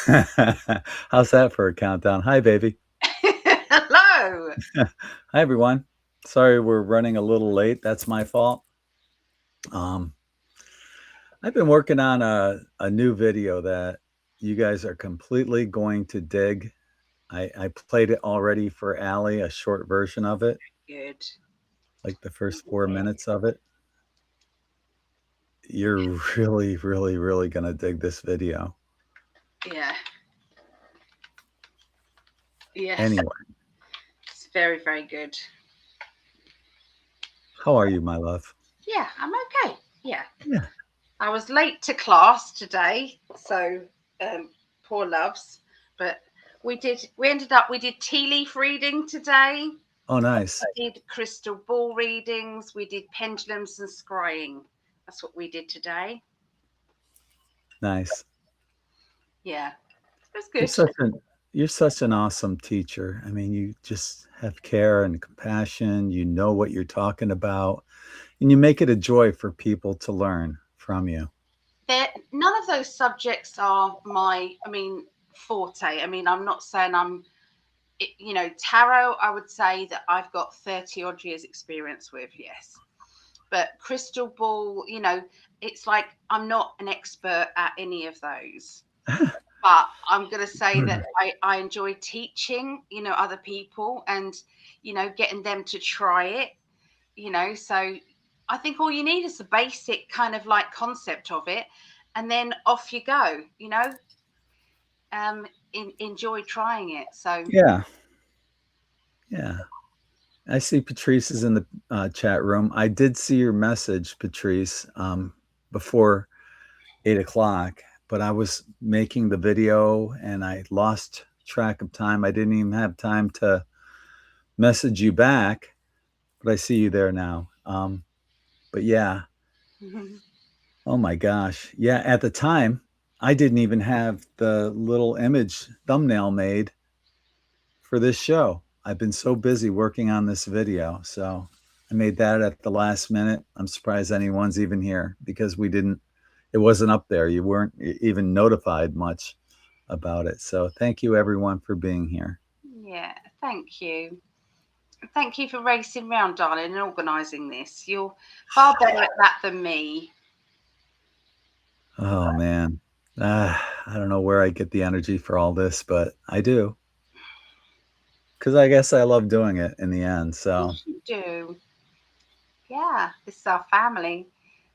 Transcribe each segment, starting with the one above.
How's that for a countdown? Hi, baby. Hello. Hi, everyone. Sorry we're running a little late. That's my fault. Um, I've been working on a new video that you guys are completely going to dig. I played it already for Allie, a short version of it, Good. like the first 4 minutes of it. You're really, really, really going to dig this video. Yeah. Yes. Anyway, It's very, very good. how are you, my love? Yeah, I'm okay. Yeah. Yeah. I was late to class today, so um, poor loves. But we did tea leaf reading today. Oh, nice. We did crystal ball readings. We did pendulums and scrying. That's what we did today. Nice. Yeah. It was You're good. such an you're such an awesome teacher. I mean, you just have care and compassion. You know what you're talking about, and you make it a joy for people to learn from you. None of those subjects are forte. I mean, I'm not saying tarot, I would say that I've got 30 odd years experience with, yes. But crystal ball, it's like I'm not an expert at any of those. But I'm going to say that I enjoy teaching, other people and, getting them to try it, So I think all you need is the basic kind of like concept of it. And then off you go, enjoy trying it. So, Yeah, yeah. I see Patrice is in the chat room. I did see your message, Patrice, before 8 o'clock, but I was making the video and I lost track of time. I didn't even have time to message you back, but I see you there now. But yeah, oh my gosh. Yeah, at the time, I didn't even have the little image thumbnail made for this show. I've been so busy working on this video. So I made that at the last minute. I'm surprised anyone's even here because it wasn't up there. You weren't even notified much about it. So thank you everyone for being here. yeah, thank you. Thank you for racing round, darling, and organising this. You're far better at that than me. Oh man. I don't know where I get the energy for all this, but I do. Because I guess I love doing it in the end. So Yes, you do. Yeah, this is our family.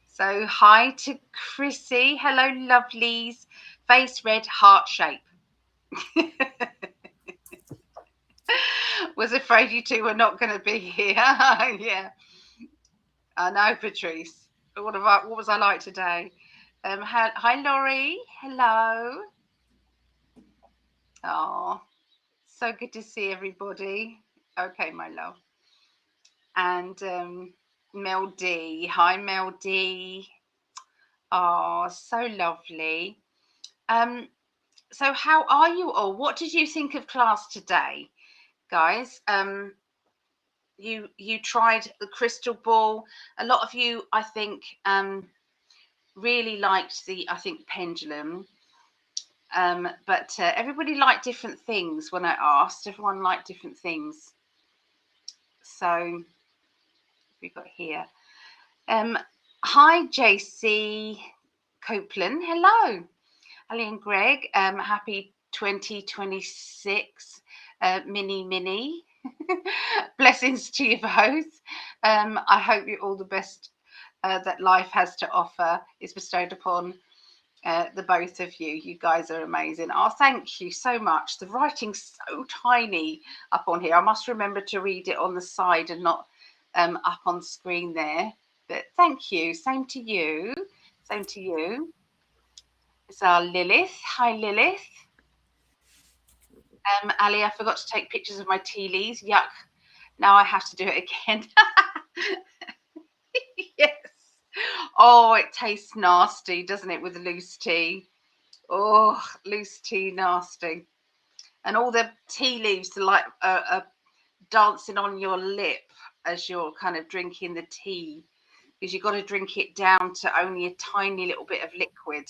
So, hi to Chrissy. Hello, lovelies. Face red, heart shape. Was afraid you two were not going to be here. Yeah, I know, Patrice. What was I like today? Hi, Laurie. Hello. Oh, so good to see everybody. Okay, my love. And Mel D. Hi, Mel D. Oh, so lovely. Um, so how are you all? What did you think of class today, guys? You tried the crystal ball. A lot of you, I think, really liked the pendulum. But everybody liked different things when I asked. Everyone liked different things. So we got here. Um, hi, JC Copeland. Hello, Ali and Greg. Happy 2026, mini. Blessings to you both. I hope you all the best that life has to offer is bestowed upon the both of you. You guys are amazing. Oh, thank you so much. The writing's so tiny up on here. I must remember to read it on the side and not up on screen there. But thank you. Same to you. Same to you. It's our Lilith. Hi, Lilith. Ali, I forgot to take pictures of my tea leaves. Yuck. Now I have to do it again. Yes. Oh, it tastes nasty, doesn't it, with loose tea? Oh, loose tea, nasty. And all the tea leaves are like dancing on your lip as you're kind of drinking the tea because you've got to drink it down to only a tiny little bit of liquid.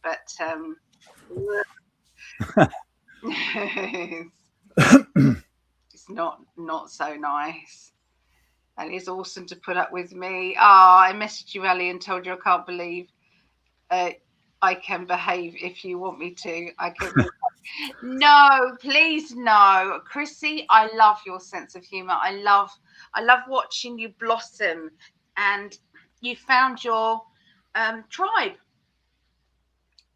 But It's not so nice. And it's awesome to put up with me. I messaged you, Ellie, and told you I can't believe I can behave if you want me to. I can. No, please no, Chrissy. I love your sense of humor. I love watching you blossom, and you found your tribe.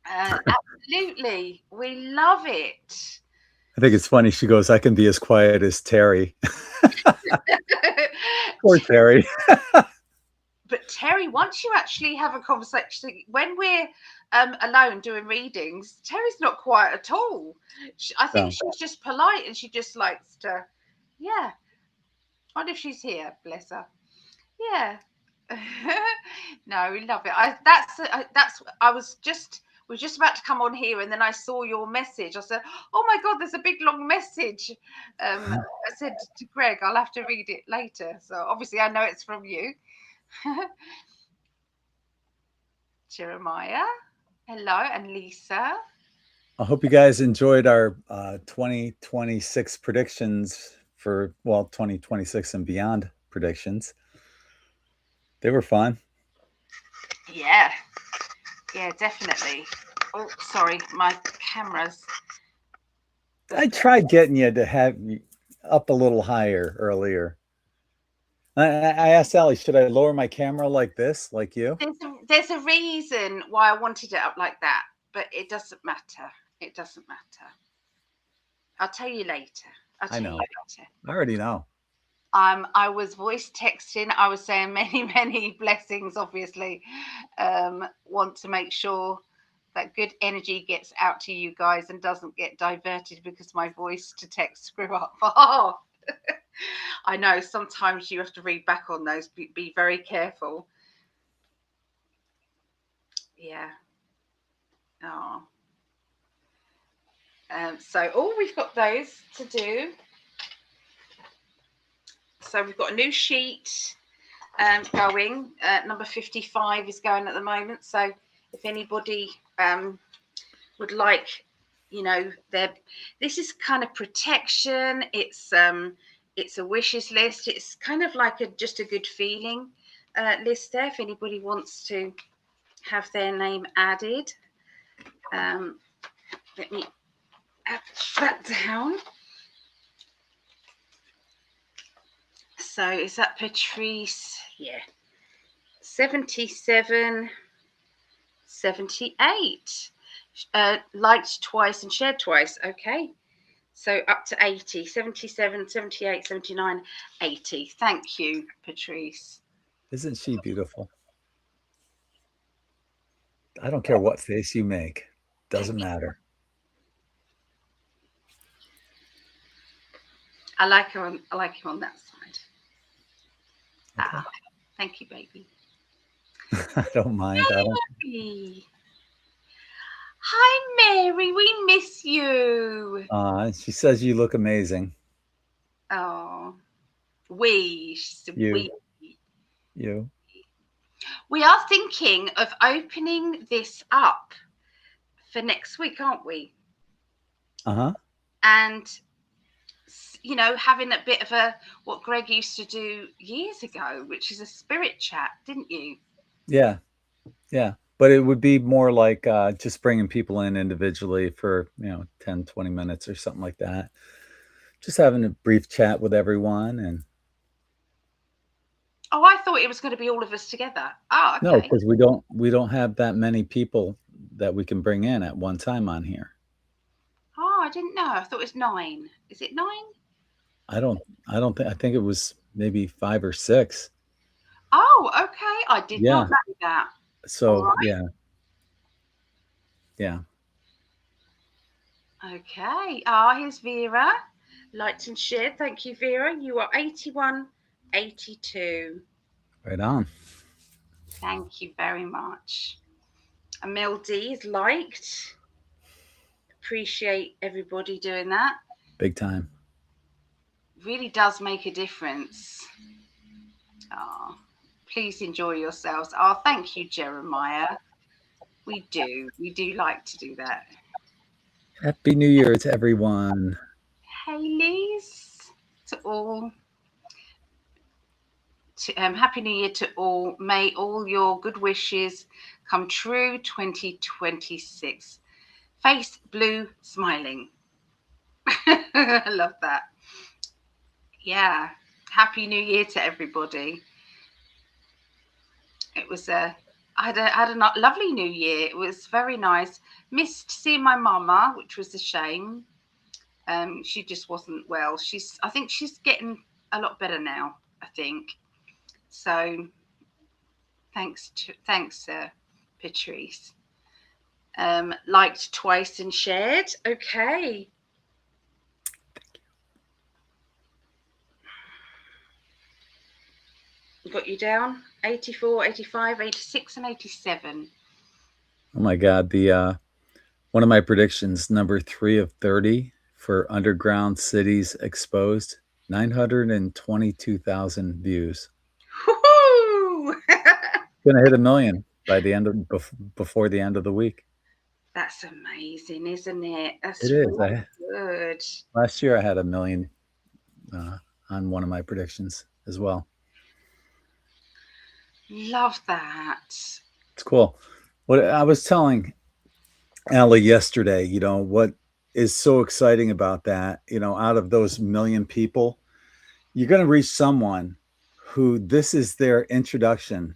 Absolutely, we love it. I think it's funny. She goes, I can be as quiet as Terry. Poor Terry. But Terry, once you actually have a conversation, when we're alone doing readings, Terry's not quiet at all. I think So, she's just polite and she just likes to, yeah. I wonder if she's here, bless her. Yeah. No, we love it. I was just we were just about to come on here, and then I saw your message. I said, "Oh my God, there's a big long message." I said to Greg, "I'll have to read it later." So obviously, I know it's from you. Jeremiah, hello, and Lisa. I hope you guys enjoyed our 2026 predictions for, well, 2026 and beyond predictions. They were fun. Yeah, yeah, definitely. Oh, sorry, my camera's. I tried getting you to have you up a little higher earlier. I asked Sally, should I lower my camera like this, like you? There's a reason why I wanted it up like that, but it doesn't matter. It doesn't matter. I'll tell you later. I'll I tell you know. later. I already know. I was voice texting. I was saying many, many blessings. Obviously, want to make sure that good energy gets out to you guys and doesn't get diverted because my voice to text screw up. Oh, I know. Sometimes you have to read back on those. Be very careful. Yeah. Oh. So we've got those to do. So we've got a new sheet going. Number 55 is going at the moment. So if anybody would like, this is kind of protection. It's a wishes list. It's kind of like just a good feeling list there. If anybody wants to have their name added, let me add that down. So is that Patrice? Yeah. 77, 78. Liked twice and shared twice. Okay. So up to 80, 77, 78, 79, 80. Thank you, Patrice. Isn't she beautiful? I don't care what face you make. Doesn't matter. I like him on that side. Okay. Thank you, baby. I don't mind. I don't. Mary. Hi, Mary. We miss you. She says you look amazing. Oh, You, you. we are thinking of opening this up for next week, aren't we? Uh-huh. And having a bit of what Gregg used to do years ago, which is a spirit chat, didn't you? Yeah. Yeah. But it would be more like just bringing people in individually for, 10, 20 minutes or something like that. Just having a brief chat with everyone. And Oh, I thought it was going to be all of us together. Oh, no, okay. because we don't have that many people that we can bring in at one time on here. Oh, I didn't know. I thought it was 9. Is it 9? I don't I think it was maybe 5 or 6. Oh, okay. I did Yeah. not know that. All So, right. yeah. Yeah. Okay. Here's Vera. Liked and shared. Thank you, Vera. You are 81, 82. Right on. Thank you very much. Mel D is liked. Appreciate everybody doing that. Big time. Really does make a difference. Oh, please enjoy yourselves. Oh, thank you, Jeremiah. We do like to do that. Happy New Year to everyone. Haleys to all. Happy New Year to all. May all your good wishes come true 2026. Face blue smiling. I love that. Yeah. Happy New Year to everybody. It was I had a lovely New Year. It was very nice. Missed seeing my mama, which was a shame. She just wasn't well. I think she's getting a lot better now. I think so. Thanks, Patrice. Liked twice and shared. Okay. Got you down 84, 85, 86, and 87. Oh my God, the one of my predictions, number 3 of 30 for underground cities exposed, 922,000 views. Woohoo! Gonna hit a million by the end of before the end of the week. That's amazing, isn't it? It That's is. really good. Last year I had a million on one of my predictions as well. Love that. It's cool. What I was telling Allie yesterday, what is so exciting about that, out of those million people, you're going to reach someone who this is their introduction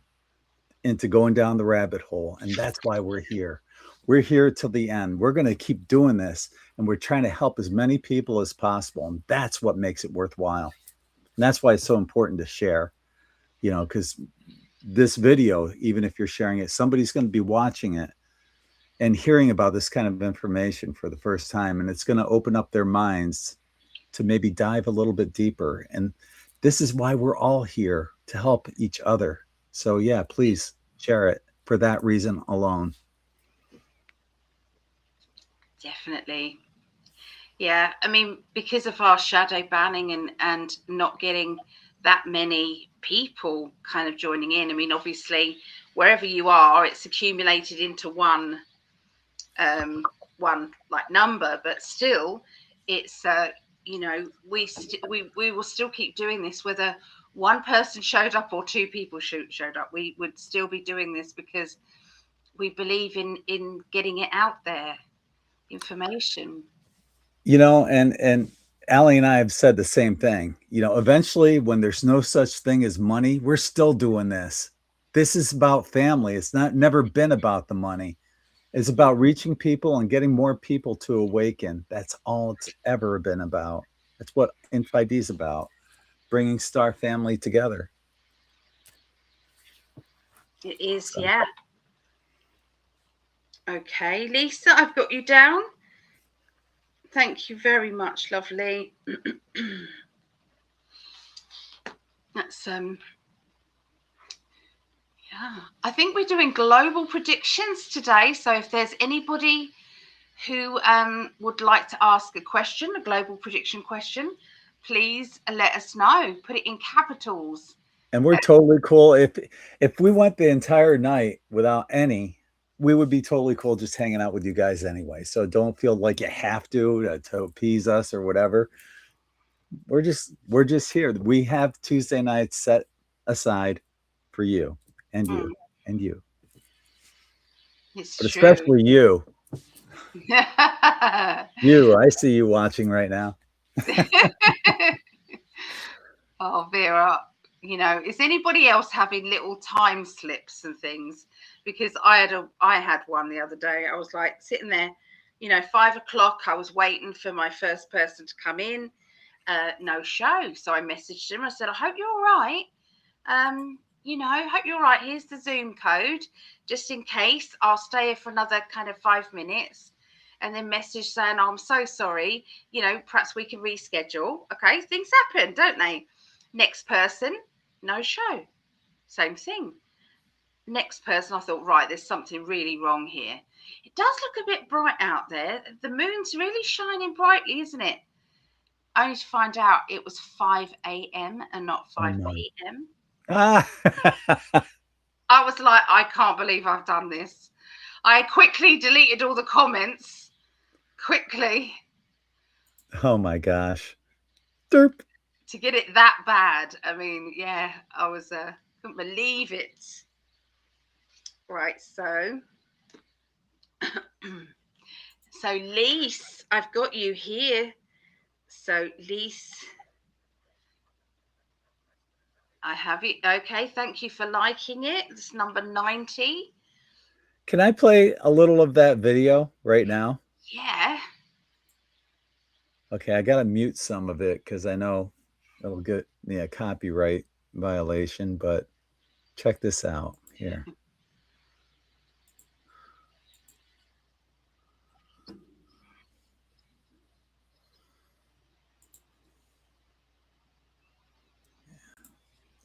into going down the rabbit hole. And that's why we're here. We're here till the end. We're going to keep doing this, and we're trying to help as many people as possible. And that's what makes it worthwhile. And that's why it's so important to share, because this video, even if you're sharing it, somebody's going to be watching it and hearing about this kind of information for the first time. And it's going to open up their minds to maybe dive a little bit deeper. And this is why we're all here, to help each other. So yeah, please share it for that reason alone. Definitely. Yeah, I mean, because of our shadow banning and not getting that many people kind of joining in. I mean, obviously, wherever you are, it's accumulated into one like number, but still, it's we will still keep doing this whether one person showed up or two people showed up. We would still be doing this because we believe in getting it out there, information. And Allie and I have said the same thing. Eventually, when there's no such thing as money, we're still doing this. This is about family. It's not never been about the money. It's about reaching people and getting more people to awaken. That's all it's ever been about. That's what In5d is about, bringing Star Family together. It is, So. yeah. Okay, Lisa, I've got you down. Thank you very much, lovely. That's yeah. I think we're doing global predictions today. So if there's anybody who would like to ask a question, a global prediction question, please let us know. Put it in capitals. And we're totally cool. If we went the entire night without any, we would be totally cool just hanging out with you guys anyway. So don't feel like you have to appease us or whatever. We're just here. We have Tuesday nights set aside for you and you and you. It's But true. especially you. You, I see you watching right now. Oh, Vera, is anybody else having little time slips and things? Because I had one the other day. I was like sitting there, 5 o'clock. I was waiting for my first person to come in. No show. So I messaged him. I said, I hope you're all right. Hope you're all right. Here's the Zoom code, just in case. I'll stay here for another kind of 5 minutes. And then message saying, oh, I'm so sorry. Perhaps we can reschedule. Okay, things happen, don't they? Next person, no show. Same thing. Next person, I thought, right, there's something really wrong here. It does look a bit bright out there. The moon's really shining brightly, isn't it? Only to find out it was 5 a.m. and not 5 p.m. Ah. I was like, I can't believe I've done this. I quickly deleted all the comments quickly Oh my gosh. Derp. to get it that bad. I mean, yeah, I was couldn't believe it. Right, so so Lise, I've got you here. So Lise, I have it. Okay, thank you for liking it. It's number 90. Can I play a little of that video right now? Yeah. Okay, I gotta mute some of it because I know it'll get me a copyright violation, but check this out here.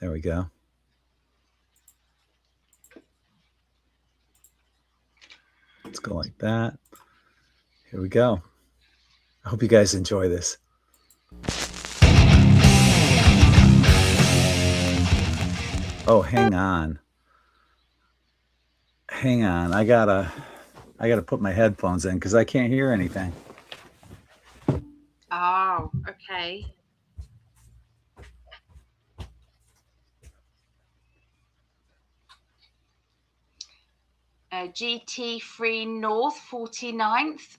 There we go. Let's go like that. Here we go. I hope you guys enjoy this. Oh, hang on. Hang on. I gotta put my headphones in because I can't hear anything. Oh, okay. GT3 North 49th.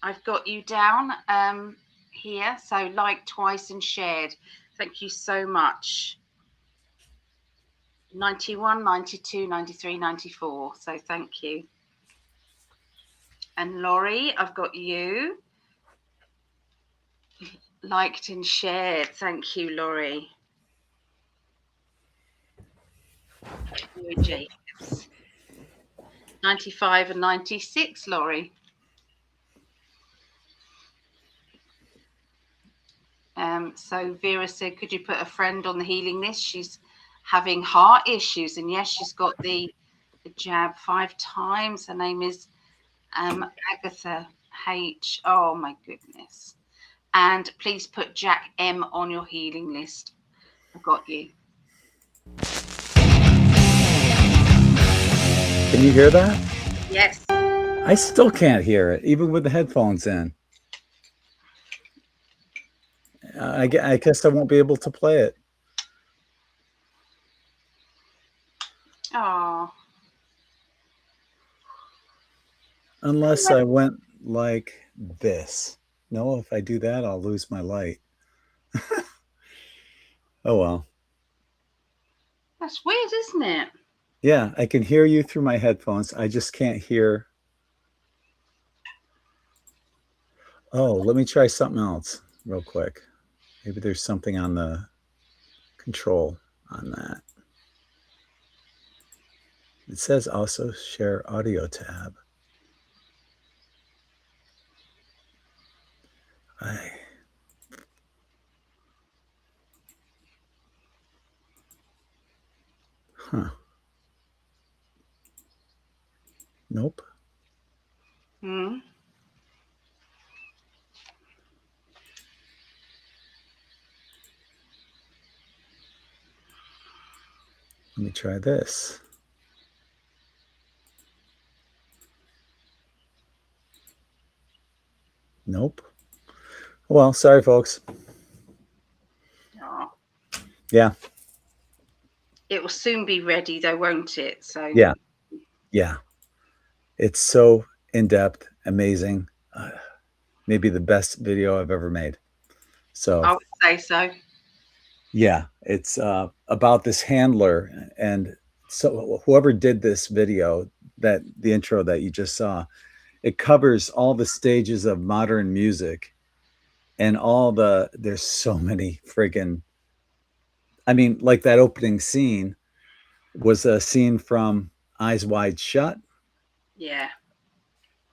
I've got you down here. So like twice and shared. Thank you so much. 91, 92, 93, 94. So thank you. And Laurie, I've got you. Liked and shared. Thank you, Laurie. Jacobs. 95 and 96, Laurie. So Vera said, could you put a friend on the healing list? She's having heart issues, and yes, she's got the jab 5 times. Her name is Agatha H. Oh my goodness. And please put Jack M on your healing list. I've got you. Can you hear that? Yes. I still can't hear it, even with the headphones in. I guess I won't be able to play it. Oh. Unless I went like this. No, if I do that, I'll lose my light. Oh, well. That's weird, isn't it? Yeah, I can hear you through my headphones. I just can't hear. Oh, let me try something else real quick. Maybe there's something on the control on that. It says also share audio tab. Huh. Nope. Hmm. Let me try this. Nope. Well, sorry, folks. Oh. Yeah. It will soon be ready, though, won't it? So Yeah. Yeah. It's so in-depth, amazing. Maybe the best video I've ever made. So I would say so. yeah, it's about this handler, and so whoever did this video, that the intro that you just saw, it covers all the stages of modern music and there's so many friggin', I mean, like that opening scene was a scene from Eyes Wide Shut. Yeah.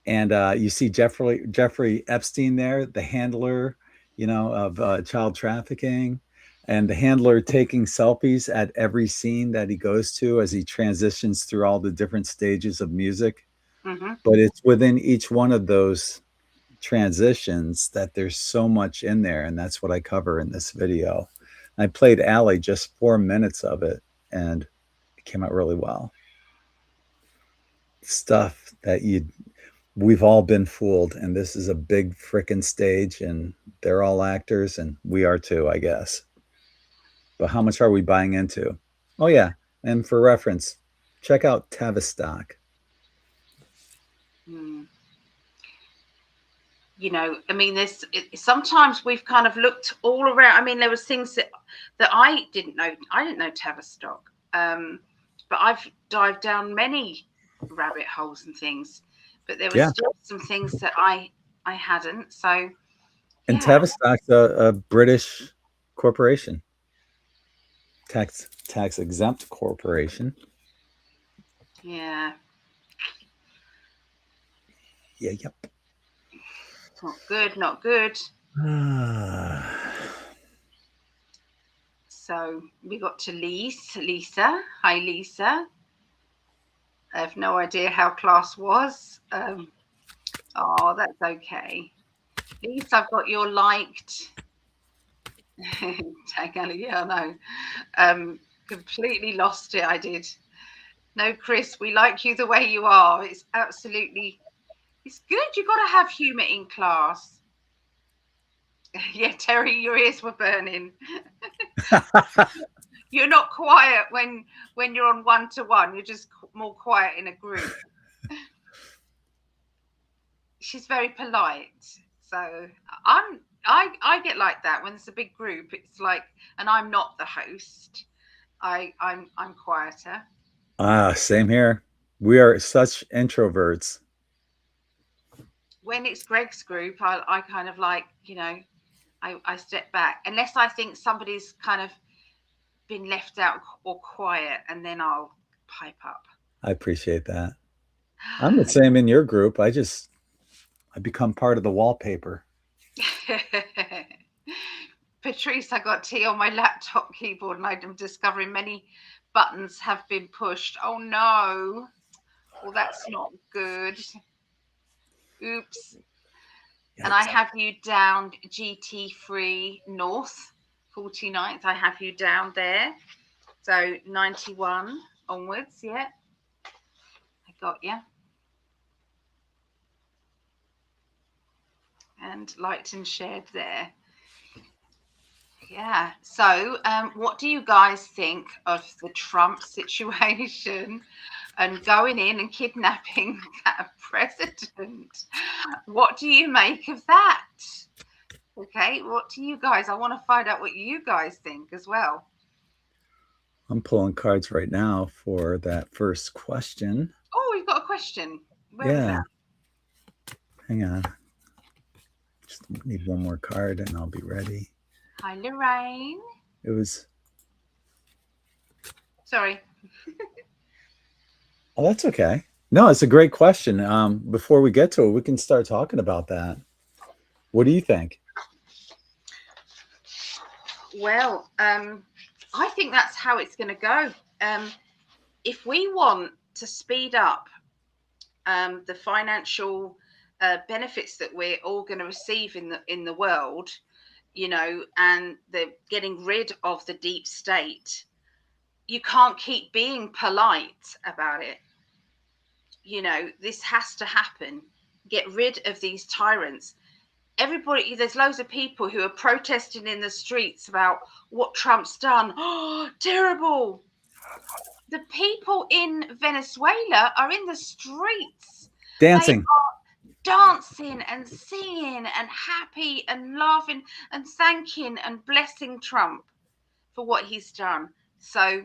And you see Jeffrey Epstein there, the handler, of child trafficking, and the handler taking selfies at every scene that he goes to as he transitions through all the different stages of music. Mm-hmm. But it's within each one of those transitions that there's so much in there, and that's what I cover in this video. I played Allie just 4 minutes of it, and it came out really well. Stuff that we've all been fooled, and this is a big frickin' stage, and they're all actors, and we are too, I guess. But how much are we buying into? Oh yeah, and for reference, check out Tavistock. Hmm. You know, I mean, sometimes we've kind of looked all around. I mean, there was things that I didn't know. I didn't know Tavistock, but I've dived down many rabbit holes and things. But there were Yeah, still some things that I hadn't. So and yeah, Tavistock's a British corporation, tax exempt corporation. yeah, Yeah, yep. not good, not good. Ah, So we got to Lisa. Hi, Lisa. I have no idea how class was. Oh, that's okay. At least I've got your liked. PsychicAlly, yeah, I know. Completely lost it. I did. No, Chris, we like you the way you are. It's absolutely, it's good. You've got to have humour in class. Yeah, Terry, your ears were burning. You're not quiet when you're on one-to-one. You're just more quiet in a group. She's very polite, so I get like that when it's a big group. It's like, and I'm not the host. I'm quieter. same here. We are such introverts. When it's Greg's group, I kind of like, I step back unless I think somebody's kind of been left out or quiet, and then I'll pipe up. I appreciate that. I'm the same in your group. I become part of the wallpaper. Patrice, I got tea on my laptop keyboard and I'm discovering many buttons have been pushed. Oh no. Well, that's not good. Oops. And I Yikes. have you down GT3 North, 49th. I have you down there. So 91 onwards, yeah. I got you. And liked and shared there. Yeah. So, what do you guys think of the Trump situation and going in and kidnapping that president? What do you make of that? Okay. What do you guys? I want to find out what you guys think as well. I'm pulling cards right now for that first question. Oh, we've got a question. Where was Yeah, that? hang on. Just need one more card and I'll be ready. Hi, Lorraine. It was, Sorry. oh, that's okay. No, it's a great question. Before we get to it, we can start talking about that. What do you think? Well, I think that's how it's going to go. If we want to speed up the financial benefits that we're all going to receive in the world, and the getting rid of the deep state, you can't keep being polite about it. This has to happen. Get rid of these tyrants. Everybody, there's loads of people who are protesting in the streets about what Trump's done. Oh, terrible. The people in Venezuela are in the streets. They Dancing. are dancing and singing and happy and laughing and thanking and blessing Trump for what he's done. So,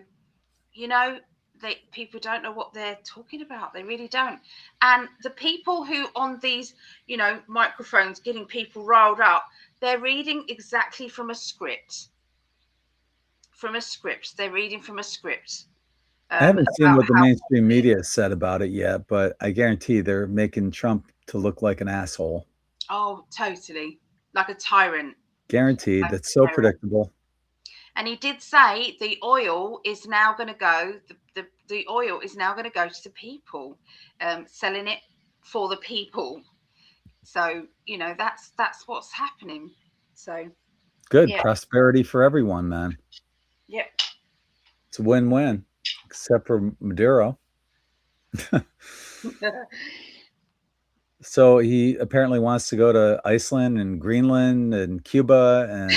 people don't know what they're talking about. They really don't. And the people who on these, microphones getting people riled up, they're reading exactly from a script. From a script. They're reading from a script. I haven't seen About what the how mainstream media said about it yet, but I guarantee they're making Trump to look like an asshole. Oh, totally. Like a tyrant. Guaranteed. Like That's a so tyrant. predictable. And he did say the oil is now going to go. The oil is now going to go to the people, selling it for the people. So that's what's happening. So Good. yeah, Prosperity for everyone, man. yep. It's a win-win, except for Maduro. So he apparently wants to go to Iceland and Greenland and Cuba and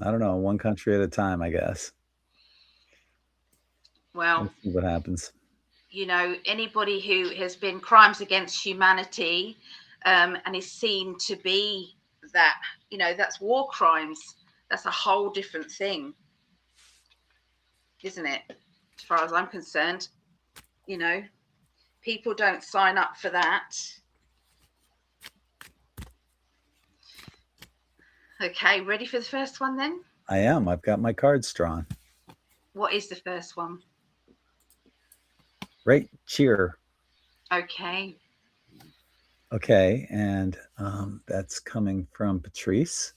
I don't know, one country at a time, I guess. Well, Let's see what happens. Anybody who has been crimes against humanity and is seen to be that, that's war crimes. That's a whole different thing, isn't it? As far as I'm concerned, you know, people don't sign up for that. Okay, ready for the first one then? I am. I've got my cards drawn. What is the first one? Right, cheer. Okay. Okay, and that's coming from Patrice.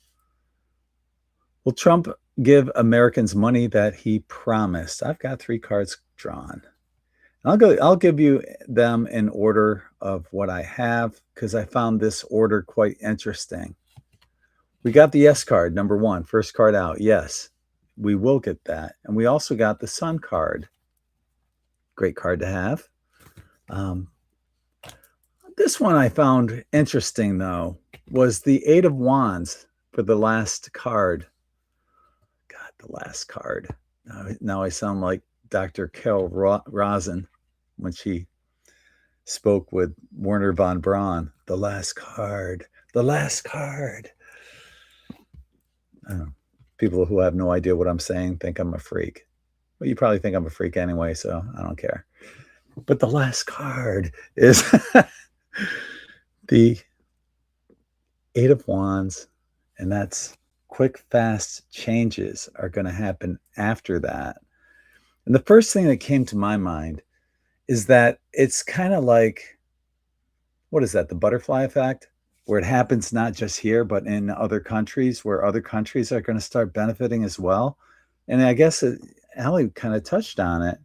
Will Trump give Americans money that he promised? I've got 3 cards drawn. I'll give you them in order of what I have because I found this order quite interesting. We got the yes card, number 1, first card out. Yes, we will get that. And we also got the sun card. Great card to have. This one I found interesting, though, was the 8 of Wands for the last card. God, the last card. Now I sound like Dr. Carol Rosin when she spoke with Werner von Braun. The last card. The last card. People who have no idea what I'm saying think I'm a freak. Well, you probably think I'm a freak anyway, so I don't care. But the last card is the 8 of Wands, and that's quick, fast changes are going to happen after that. And the first thing that came to my mind is that it's kind of like, what is that, the butterfly effect? Where it happens not just here, but in other countries, where other countries are going to start benefiting as well. And I guess Allie kind of touched on it.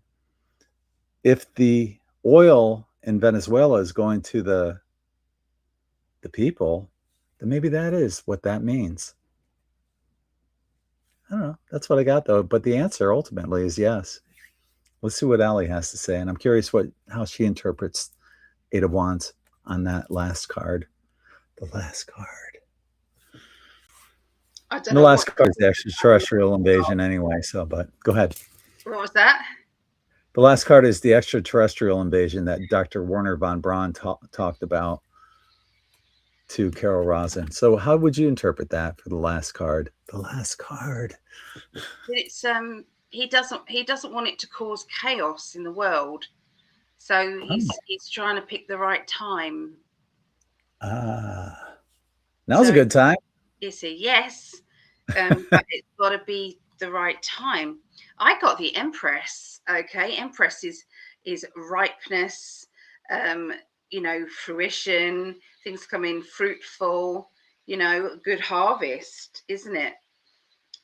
If the oil in Venezuela is going to the people, then maybe that is what that means. I don't know. That's what I got though. But the answer ultimately is yes. Let's see what Allie has to say. And I'm curious how she interprets 8 of Wands on that last card. The last card. I don't And the know last what. card is the extraterrestrial invasion anyway. So, but go ahead. What was that? The last card is the extraterrestrial invasion that Dr. Werner von Braun talked about to Carol Rosin. So how would you interpret that for the last card? The last card. It's he doesn't want it to cause chaos in the world, so he's trying to pick the right time. Now's So a good time. it's a yes, but it's got to be the right time. I got the Empress. Okay, Empress is ripeness, fruition, things coming fruitful, good harvest, isn't it?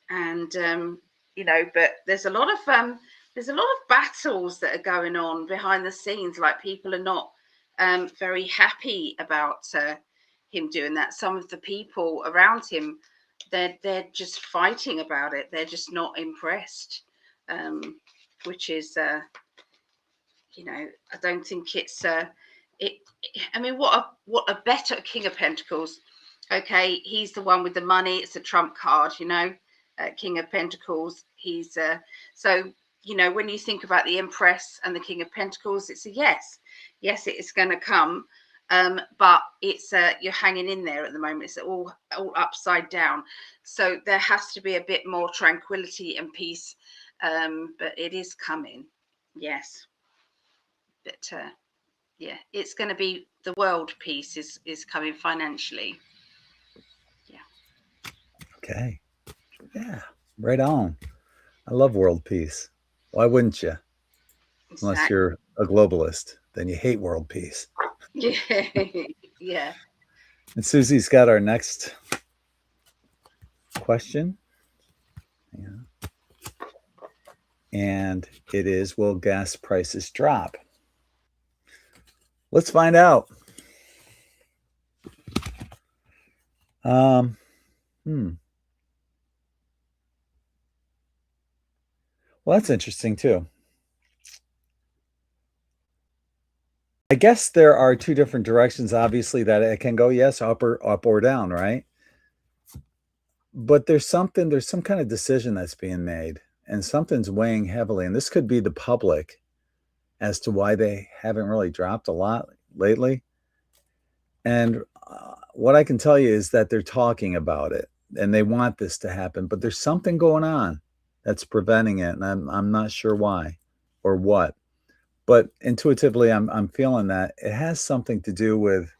And but there's a lot of battles that are going on behind the scenes. Like, people are not very happy about him doing that. Some of the people around him, they're just fighting about it. They're just not impressed, which is I don't think it's it. I mean, what a better King of Pentacles. Okay, he's the one with the money. It's a trump card, King of Pentacles. He's so when you think about the Empress and the King of Pentacles, it's a yes. Yes, it is going to come, but it's you're hanging in there at the moment. It's all upside down, so there has to be a bit more tranquility and peace, but it is coming. Yes, but yeah, it's going to be the world peace is coming financially. Yeah. Okay. Yeah. Right on. I love world peace. Why wouldn't you? Unless Exactly. you're a globalist, then you hate world peace. Yeah. Yeah. And Susie's got our next question. Yeah. And it is, will gas prices drop? Let's find out. Um, Well, that's interesting too. I guess there are two different directions, obviously, that it can go. Yes, up or down, right? But there's some kind of decision that's being made, and something's weighing heavily. And this could be the public as to why they haven't really dropped a lot lately. And what I can tell you is that they're talking about it and they want this to happen, but there's something going on that's preventing it, and I'm not sure why or what. But intuitively, I'm feeling that it has something to do with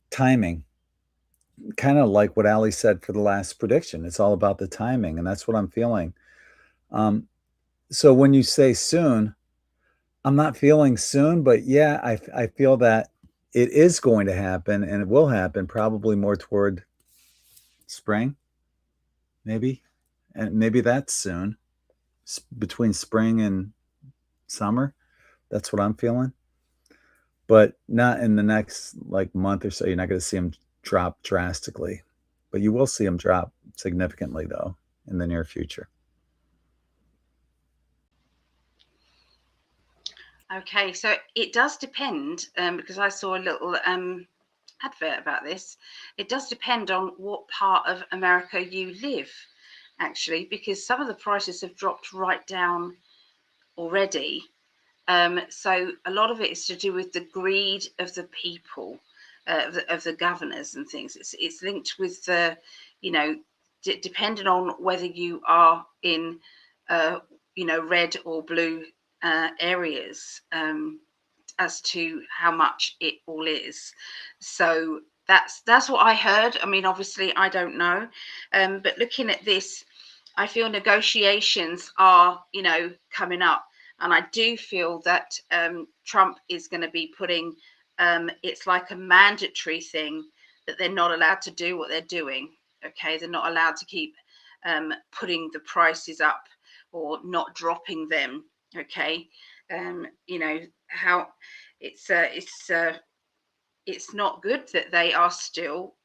timing, kind of like what Ali said for the last prediction. It's all about the timing, and that's what I'm feeling. Um, so when you say soon, I'm not feeling soon, but yeah, I feel that it is going to happen, and it will happen probably more toward spring, maybe, and maybe that's soon, between spring and summer. That's what I'm feeling, but not in the next like month or so. You're not going to see them drop drastically, but you will see them drop significantly though in the near future. Okay, so it does depend, because I saw a little advert about this. It does depend on what part of America you live, actually, because some of the prices have dropped right down already. So a lot of it is to do with the greed of the people, of the governors and things. It's linked with the, you know, depending on whether you are in, red or blue areas, as to how much it all is. So that's what I heard. I mean, obviously, I don't know, but looking at this, I feel negotiations are, coming up, and I do feel that Trump is going to be putting. It's like a mandatory thing that they're not allowed to do what they're doing. Okay, they're not allowed to keep putting the prices up or not dropping them. Okay, how it's not good that they are still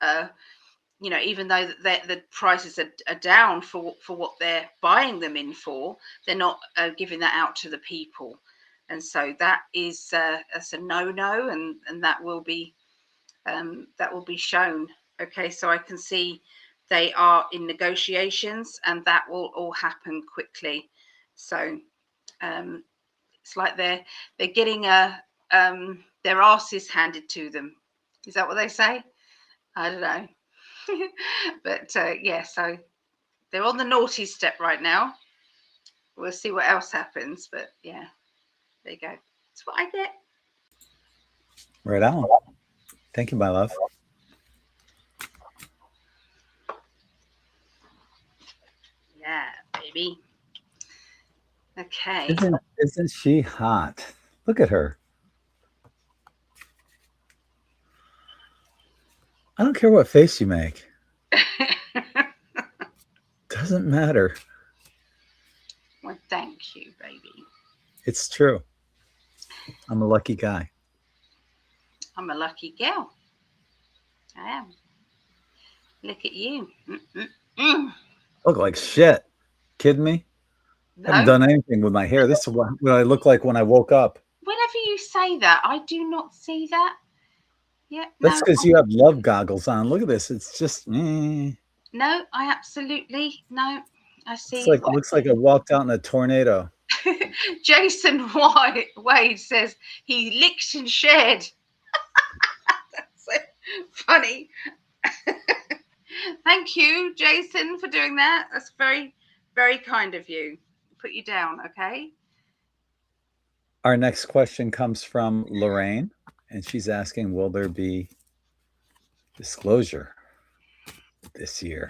even though the prices are down for what they're buying them in for, they're not giving that out to the people, and so that's a no, and that will be shown. Okay, so I can see they are in negotiations, and that will all happen quickly. So it's like they're getting their asses handed to them. Is that what they say? I don't know. But yeah, so they're on the naughty step right now. We'll see what else happens. But yeah, there you go. That's what I get. Right on. Thank you, my love. Yeah, baby. Okay. Isn't she hot? Look at her. I don't care what face you make. Doesn't matter. Well, thank you, baby. It's true. I'm a lucky guy. I'm a lucky girl. I am. Look at you. Mm-mm-mm. Look like shit. Kidding me? I haven't No, done anything with my hair. This is what I look like when I woke up. whenever you say that, I do not see that. Yeah, That's no, because you have love goggles on. Look at this. It's just, no, I absolutely no. I it's see. like looks like I walked out in a tornado. Jason Wade says he licked and shared. So funny. Thank you, Jason, for doing that. That's very, very kind of you. Put you down, okay? Our next question comes from Lorraine, and she's asking, will there be disclosure this year?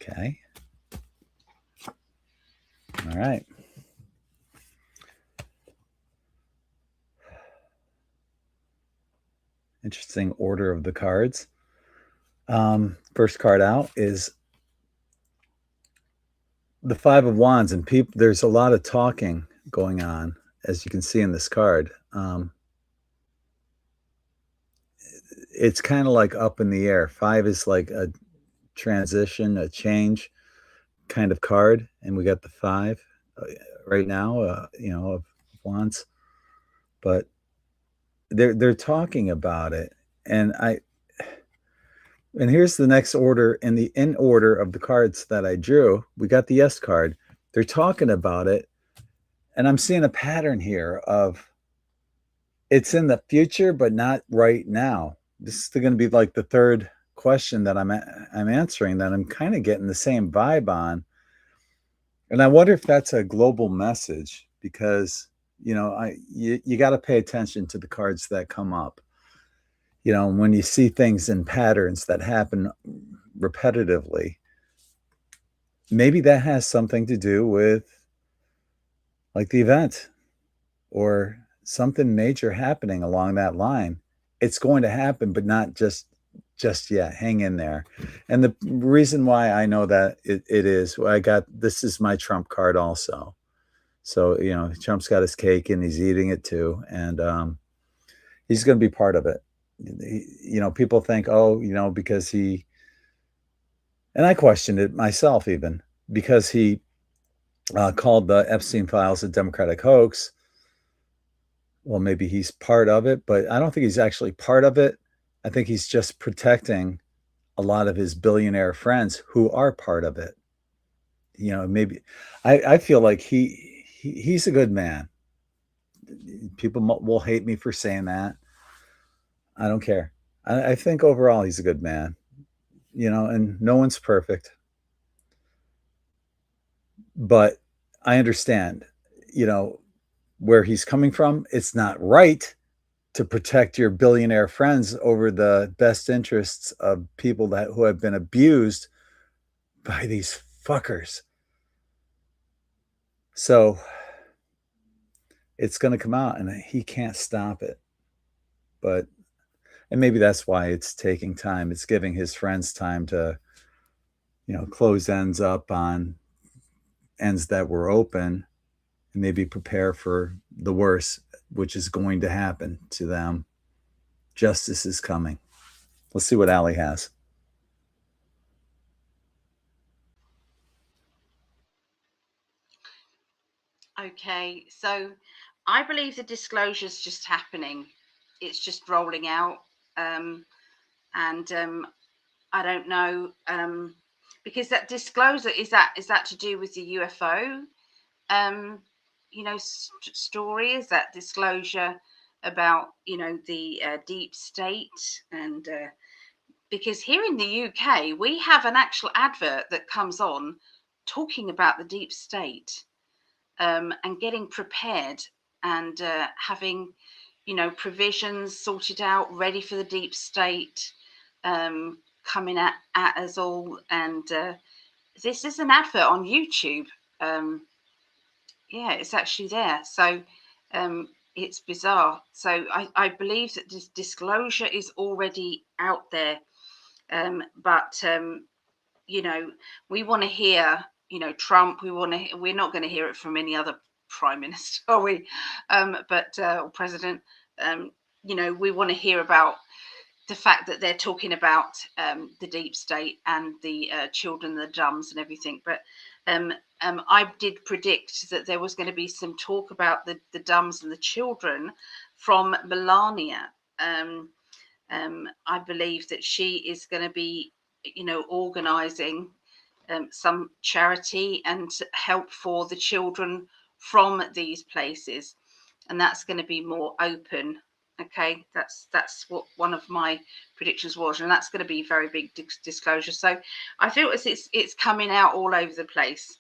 Okay. All right. Interesting order of the cards. First card out is the Five of Wands, and there's a lot of talking going on, as you can see in this card. It's kind of like up in the air. Five is like a transition, a change kind of card, and we got the five right now, of Wands. but they're talking about it, and I and here's the next order in order of the cards that I drew. We got the yes card. They're talking about it, and I'm seeing a pattern here of it's in the future, but not right now. This is going to be like the third question that I'm answering that I'm kind of getting the same vibe on, and I wonder if that's a global message because you got to pay attention to the cards that come up. When you see things in patterns that happen repetitively, maybe that has something to do with like the event or something major happening along that line. It's going to happen, but not just yet. Hang in there. And the reason why I know that it is, I got, this is my Trump card also. So, Trump's got his cake and he's eating it too. And he's going to be part of it. People think, oh, because and I questioned it myself even, because he called the Epstein files a Democratic hoax. Well, maybe he's part of it, but I don't think he's actually part of it. I think he's just protecting a lot of his billionaire friends who are part of it. Maybe I feel like he's a good man. People will hate me for saying that. I don't care. I think overall he's a good man, and no one's perfect. But I understand, where he's coming from. It's not right to protect your billionaire friends over the best interests of people who have been abused by these fuckers. So it's going to come out and he can't stop it. And maybe that's why it's taking time. It's giving his friends time to, close ends up on ends that were open and maybe prepare for the worst, which is going to happen to them. Justice is coming. Let's see what Allie has. Okay, so I believe the disclosure is just happening. It's just rolling out, and I don't know, because that disclosure is that to do with the UFO, story? Is that disclosure about the deep state? And because here in the UK we have an actual advert that comes on talking about the deep state, and getting prepared, and having provisions sorted out, ready for the deep state coming at us all. And this is an advert on YouTube. Yeah, it's actually there. So it's bizarre. So I believe that this disclosure is already out there. But we want to hear, Trump. We're not going to hear it from any other prime minister, are we? But or president. We want to hear about the fact that they're talking about the deep state and the children, the dumbs, and everything. But I did predict that there was going to be some talk about the dumbs and the children from Melania. I believe that she is going to be, organising some charity and help for the children from these places, and that's going to be more open. Okay, that's what one of my predictions was, and that's going to be very big disclosure. So I feel it's coming out all over the place.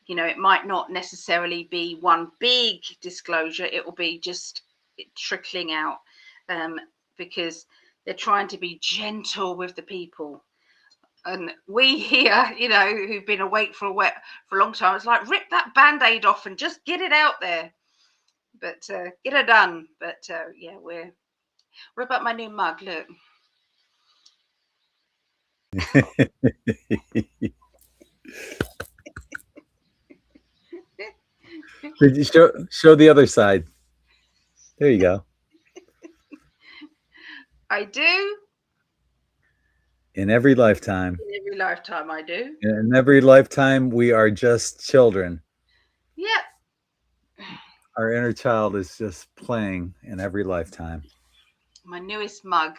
It might not necessarily be one big disclosure. It will be just trickling out, because they're trying to be gentle with the people. And we here, who've been awake for a long time, it's like, rip that band-aid off and just get it out there. But get it done. But yeah, what about my new mug? Look. Did you show the other side? There you go. I do. In every lifetime. In every lifetime, I do. In every lifetime, we are just children. Yep. our inner child is just playing in every lifetime. My newest mug.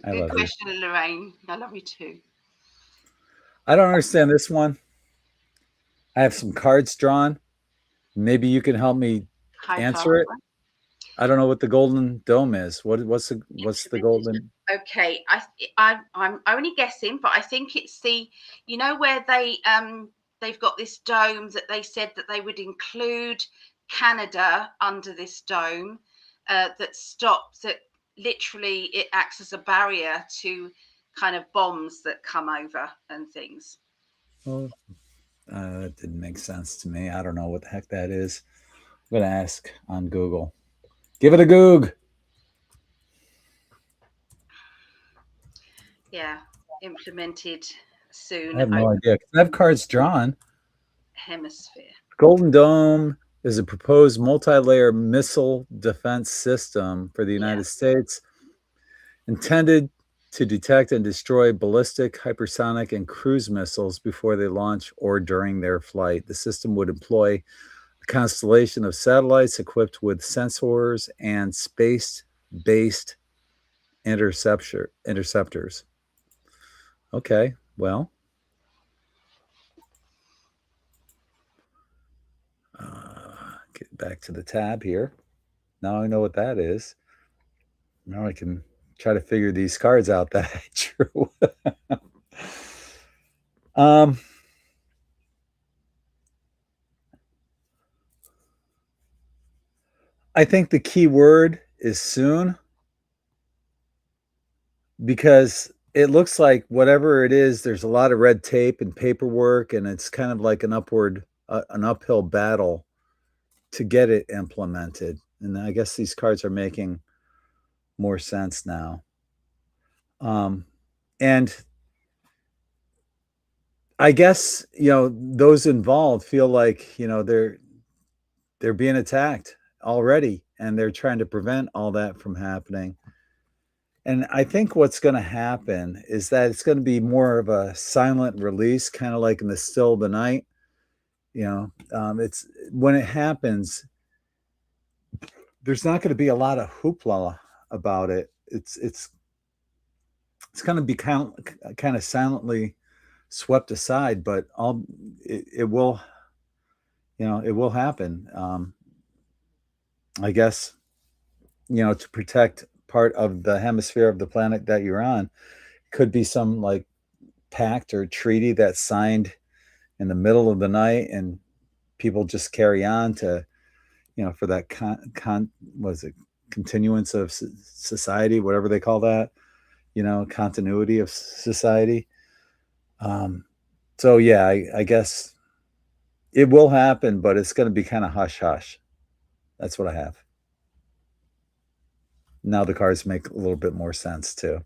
I Good love you. question, Lorraine. I love you too. I don't understand this one. I have some cards drawn. Maybe you can help me High answer it. five. I don't know what the golden dome is. What's the Implemented. golden? Okay, I'm only guessing, but I think it's the, you know, where they've got this dome that they said that they would include Canada under this dome, that stops that, literally it acts as a barrier to kind of bombs that come over and things. Oh, that didn't make sense to me. I don't know what the heck that is. I'm gonna ask on Google. Give it a goog. Yeah, implemented I soon have no over idea. I have cards drawn. hemisphere. Golden Dome is a proposed multi-layer missile defense system for the Yeah. United States intended to detect and destroy ballistic, hypersonic, and cruise missiles before they launch or during their flight. The system would employ a constellation of satellites equipped with sensors and space-based interceptors. Okay, well, get back to the tab here. Now I know what that is. Now I can try to figure these cards out that I drew. um, I think the key word is soon because it looks like whatever it is, there's a lot of red tape and paperwork, and it's kind of like an uphill battle to get it implemented. And I guess these cards are making more sense now. And I guess those involved feel like they're being attacked already, and they're trying to prevent all that from happening. And I think what's going to happen is that it's going to be more of a silent release, kind of like in the still of the night. It's when it happens, there's not going to be a lot of hoopla about it. It's going to be kind of silently swept aside, but it will it will happen. I guess to protect part of the hemisphere of the planet that you're on. Could be some like pact or treaty that's signed in the middle of the night, and people just carry on to for that was it continuance of society, whatever they call that, continuity of society. um so yeah, I guess it will happen, but it's going to be kind of hush hush. That's what I have. Now the cards make a little bit more sense too.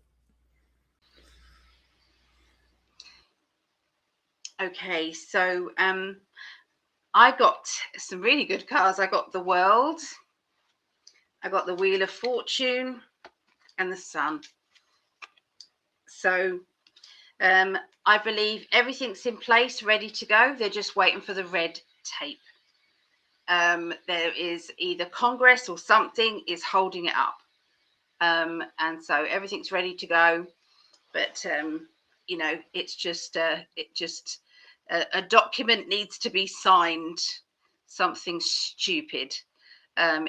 Okay, so I got some really good cards. I got the World, I got the Wheel of Fortune, and the Sun. So I believe everything's in place, ready to go. They're just waiting for the red tape. There is either Congress or something is holding it up. And so everything's ready to go. But, it's just, a document needs to be signed. Something stupid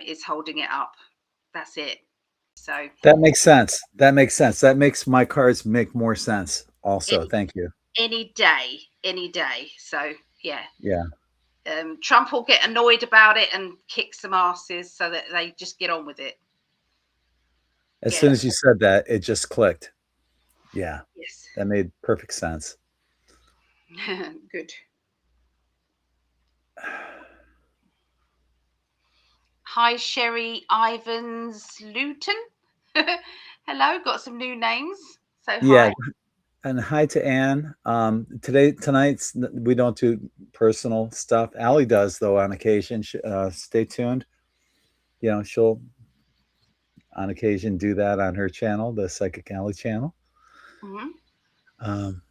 is holding it up. That's it. So That makes sense. That makes sense. That makes my cards make more sense also. any Thank you. any day, any day. So yeah, Yeah. Trump will get annoyed about it and kick some asses so that they just get on with it. As Yeah. soon as you said that, it just clicked. Yeah. Yes. That made perfect sense. Good. Hi, Sherry Ivans Luton. Hello, got some new names. So Yeah. hi. And hi to Anne. Tonight's we don't do personal stuff. Allie does though on occasion. Stay tuned. She'll on occasion do that on her channel, the PsychicAlly channel, Mm-hmm. um,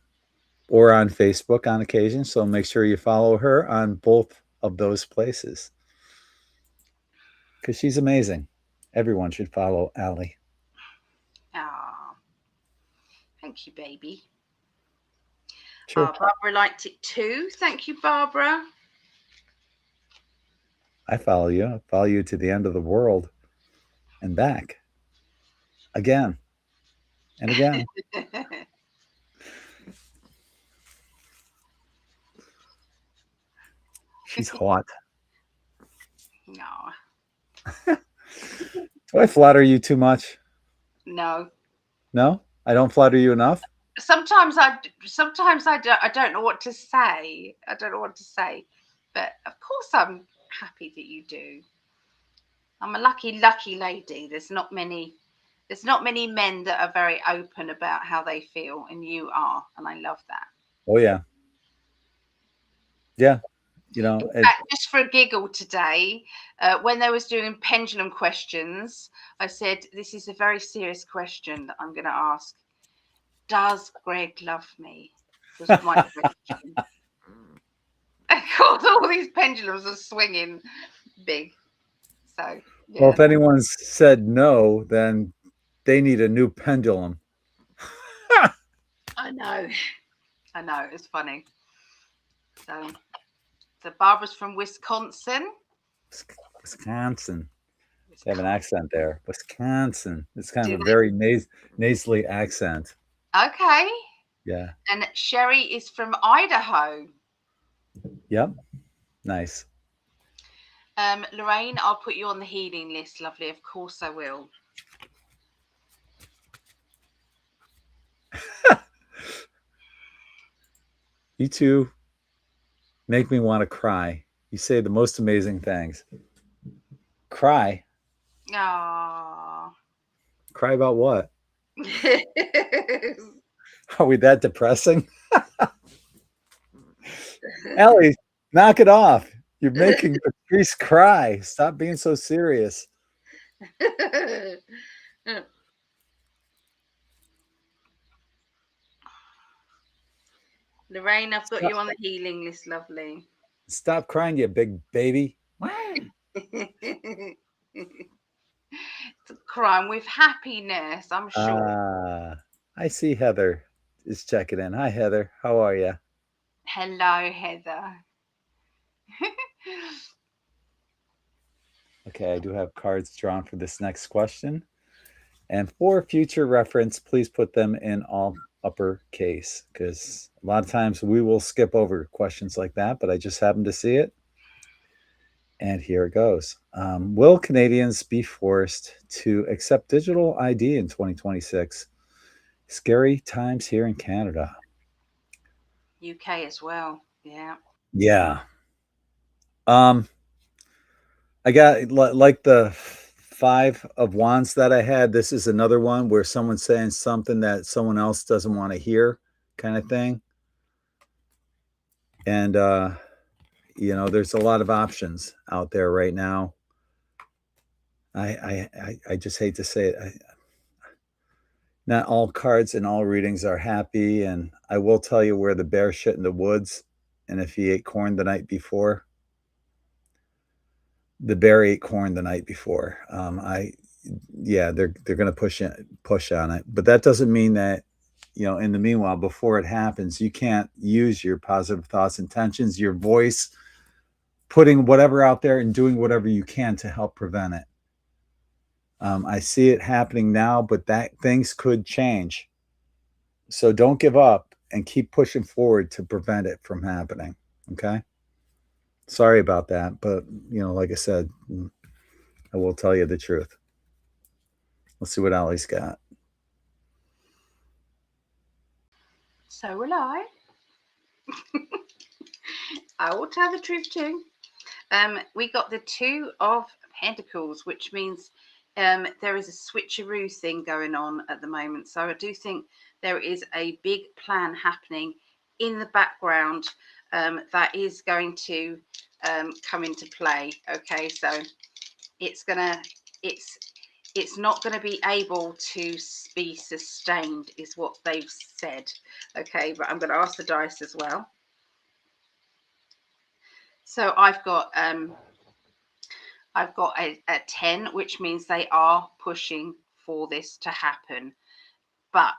or on Facebook on occasion. So make sure you follow her on both of those places because she's amazing. Everyone should follow Allie. Ah, thank you, baby. Sure. Barbara liked it too. Thank you, Barbara. I follow you. I follow you to the end of the world and back again and again. She's hot. No, Do I flatter you too much? no. No, I don't flatter you enough. Sometimes I don't know what to say. I don't know what to say, but of course I'm happy that you do. I'm a lucky lady. There's not many men that are very open about how they feel, and you are, and I love that. Oh yeah, yeah. You In know, fact, just for a giggle today, when they was doing pendulum questions, I said, this is a very serious question that I'm going to ask. Does Gregg love me? Was my question. Of course, all these pendulums are swinging big. So, well, yeah, if anyone's said no, then they need a new pendulum. I know. I know. It's funny. So Barbara's from Wisconsin. Wisconsin. They have an accent there. Wisconsin. It's kind Do of a very nasally accent. Okay. Yeah. And Sherry is from Idaho. Yep. Nice. Lorraine, I'll put you on the healing list, lovely. Of course I will. You two make me want to cry. You say the most amazing things. Cry? Aww. Cry about what? Are we that depressing? Ellie, knock it off. You're making Patrice cry. Stop being so serious. Lorraine, I've got you on the healing list, lovely. Stop crying, you big baby. It's a crime with happiness, I'm sure. I see Heather is checking in. Hi, Heather. How are you? Hello, Heather. Okay, I do have cards drawn for this next question. And for future reference, please put them in all uppercase because a lot of times we will skip over questions like that, but I just happened to see it. And here it goes. Will Canadians be forced to accept digital ID in 2026? Scary times here in Canada. UK as well. Yeah. Yeah. I got like the 5 of Wands that I had. This is another one where someone's saying something that someone else doesn't want to hear, kind of thing. And there's a lot of options out there right now. I just hate to say it. Not all cards and all readings are happy, and I will tell you where the bear shit in the woods, and if he ate corn the night before. The bear ate corn the night before. They're going to push on it, but that doesn't mean that in the meanwhile, before it happens, you can't use your positive thoughts, intentions, your voice, putting whatever out there and doing whatever you can to help prevent it. I see it happening now, but that things could change. So don't give up and keep pushing forward to prevent it from happening. Okay. Sorry about that, but like I said, I will tell you the truth. Let's see what Allie's got. So will I. I will tell the truth too. We got the 2 of Pentacles, which means there is a switcheroo thing going on at the moment. So I do think there is a big plan happening in the background that is going to come into play. Okay, so it's not going to be able to be sustained, is what they've said. Okay, but I'm going to ask the dice as well. So I've got a 10, which means they are pushing for this to happen. But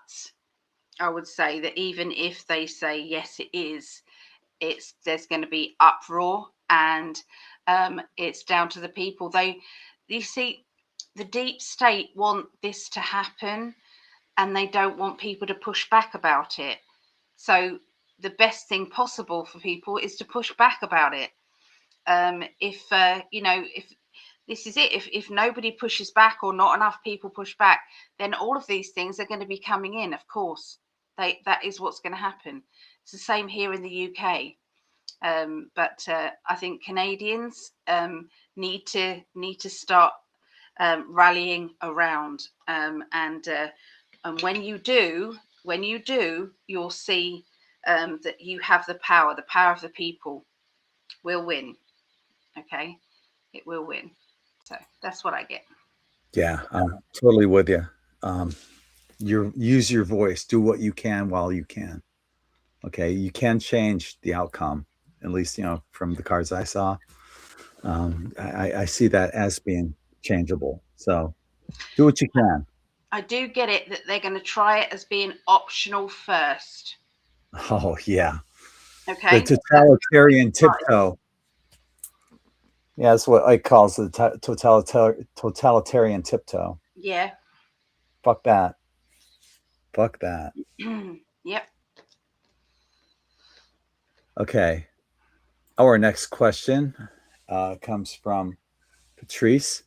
I would say that even if they say yes, it is, there's going to be uproar, and it's down to the people. You see, the deep state want this to happen, and they don't want people to push back about it. So the best thing possible for people is to push back about it. If this is it, if nobody pushes back or not enough people push back, then all of these things are going to be coming in. Of course, that is what's going to happen. It's the same here in the UK. But I think Canadians need to start rallying around, and when you do, you'll see that you have the power. The power of the people will win. Okay, it will win. So that's what I get. Yeah, I'm totally with you. Um, use your voice. Do what you can while you can. Okay, you can change the outcome. At least from the cards I saw. I see that as being changeable. So do what you can. I do get it that they're going to try it as being optional first. Oh yeah, the Okay, totalitarian right. tiptoe. Yeah, that's what I calls the totalitarian tiptoe. Yeah. Fuck that. Fuck that. Yep. Okay. Our next question comes from Patrice,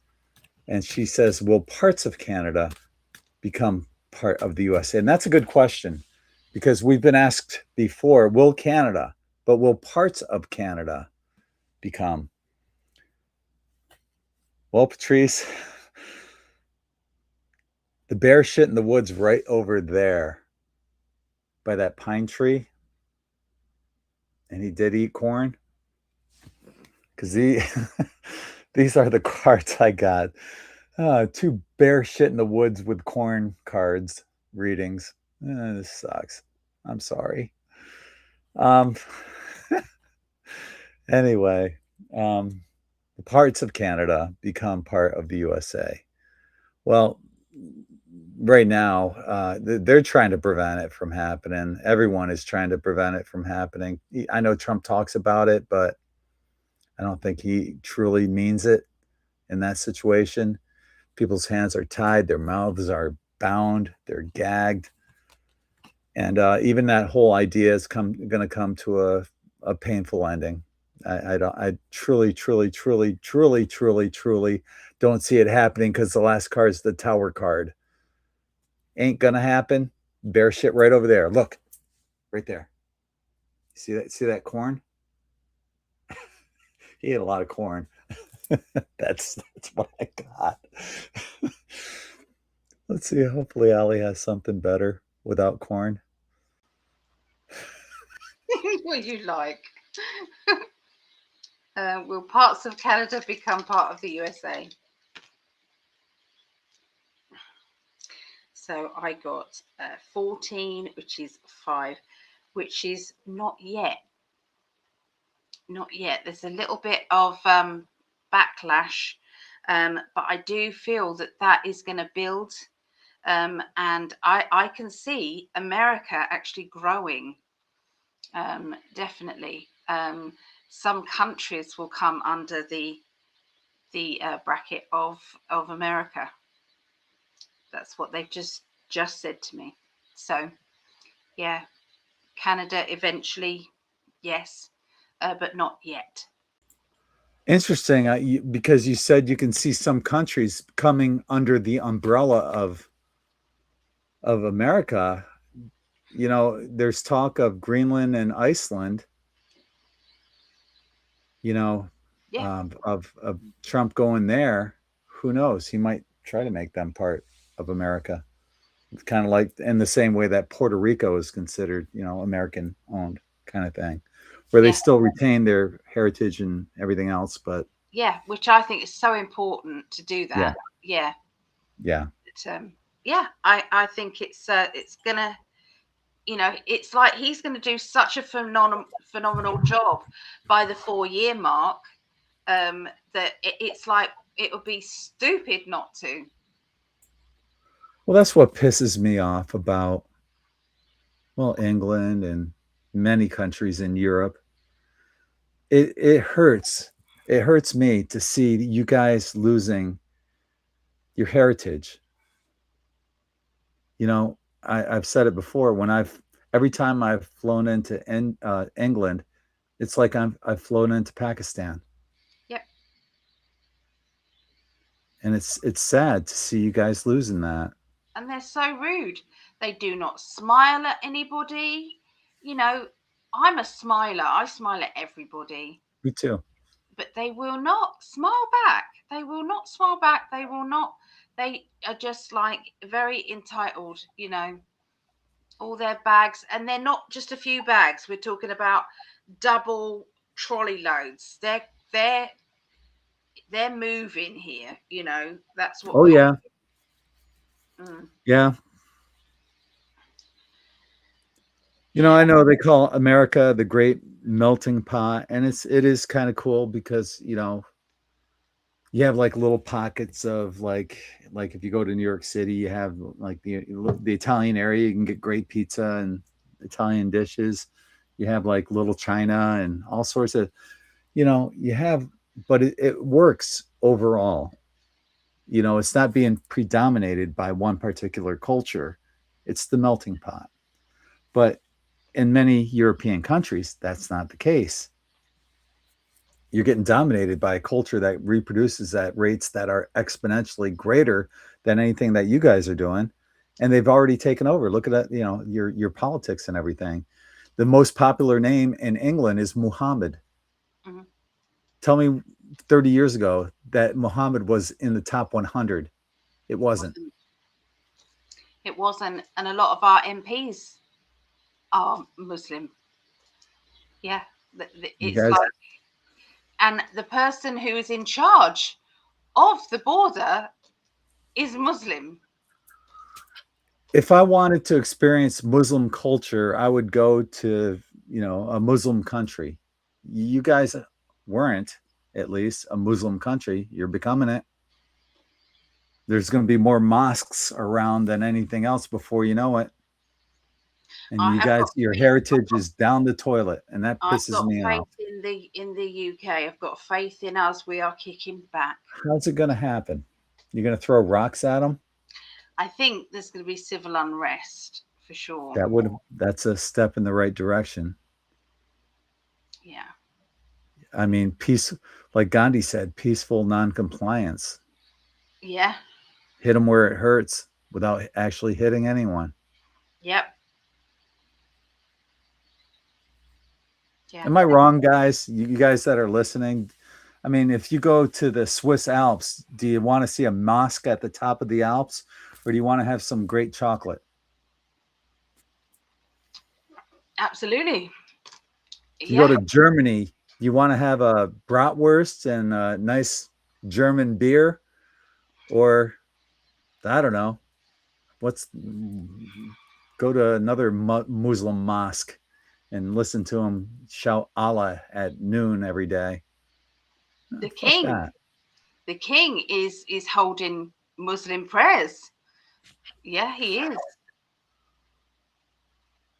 and she says, "Will parts of Canada become part of the USA?" And that's a good question because we've been asked before, "Will Canada?" But will parts of Canada become? Well, Patrice, the bear shit in the woods right over there by that pine tree, and he did eat corn because these are the cards I got. Two bear shit in the woods with corn cards readings. This sucks. I'm sorry. Um, anyway, um, the parts of Canada become part of the USA. Well, right now, they're trying to prevent it from happening. Everyone is trying to prevent it from happening. I know Trump talks about it, but I don't think he truly means it in that situation. People's hands are tied, their mouths are bound, they're gagged. And even that whole idea is going to come to a painful ending. I truly, truly, truly, truly, truly, truly don't see it happening because the last card is the Tower card. Ain't gonna happen. Bear shit right over there. Look, right there. See that? See that corn? He ate a lot of corn. That's what I got. Let's see. Hopefully, Allie has something better without corn. What you like? Will parts of Canada become part of the USA? So I got 14, which is 5, which is not yet. Not yet. There's a little bit of backlash, but I do feel that is going to build. And I can see America actually growing, definitely. Some countries will come under the bracket of America. That's what they've just said to me. So yeah, Canada eventually, yes, but not yet. Interesting, because you said you can see some countries coming under the umbrella of America. There's talk of Greenland and Iceland. Yeah, Of Trump going there. Who knows? He might try to make them part of America. It's kind of like in the same way that Puerto Rico is considered, American owned kind of thing, where they yeah, still retain their heritage and everything else. But yeah. Which I think is so important to do yeah, that. Yeah, yeah. but, yeah. I think it's gonna. it's like he's going to do such a phenomenal job by the 4-year mark, that it's like it would be stupid not to. Well, that's what pisses me off about, well, England and many countries in Europe. It hurts. It hurts me to see you guys losing your heritage. You know, I've said it before. Every time I've flown into England, it's like I've flown into Pakistan, Yep. and it's sad to see you guys losing that. And they're so rude. They do not smile at anybody. I'm a smiler. I smile at everybody. Me too. But they will not smile back. They will not smile back. They will not. They are just like very entitled, all their bags. And they're not just a few bags. We're talking about double trolley loads. They're moving here, That's what Oh we. yeah, Mm. yeah. Yeah. I know they call America the great melting pot, and it is kind of cool because you have like little pockets of like if you go to New York City, you have like the Italian area, you can get great pizza and Italian dishes. You have like little China and all sorts of, you have, but it works overall. It's not being predominated by one particular culture. It's the melting pot. But in many European countries, that's not the case. You're getting dominated by a culture that reproduces at rates that are exponentially greater than anything that you guys are doing, and they've already taken over. Look at that, your politics and everything. The most popular name in England is Muhammad. Mhm. Tell me 30 years ago that Muhammad was in the top 100. It wasn't. It wasn't, and a lot of our MPs are Muslim. Yeah, You it's guys, like, and the person who is in charge of the border is Muslim. if I wanted to experience Muslim culture, I would go to, a Muslim country. You guys weren't, at least, a Muslim country. You're becoming it. There's going to be more mosques around than anything else before you know it. And I you have guys, got your faith. heritage is down the toilet, and that I've pisses got me faith off. in the UK. I've got faith in us. We are kicking back. How's it going to happen? You're going to throw rocks at them? I think there's going to be civil unrest for sure. That's a step in the right direction. Yeah. I mean, like Gandhi said, peaceful non-compliance. Yeah. Hit them where it hurts without actually hitting anyone. Yep. Yeah. Am I wrong, guys? You guys that are listening, I mean, if you go to the Swiss Alps, do you want to see a mosque at the top of the Alps, or do you want to have some great chocolate? Absolutely. If you go Yeah. to Germany, you want to have a bratwurst and a nice German beer, or I don't know, what's go to another Muslim mosque and listen to them shout Allah at noon every day. Oh, The fuck king. that. The king is holding Muslim prayers. Yeah, he is.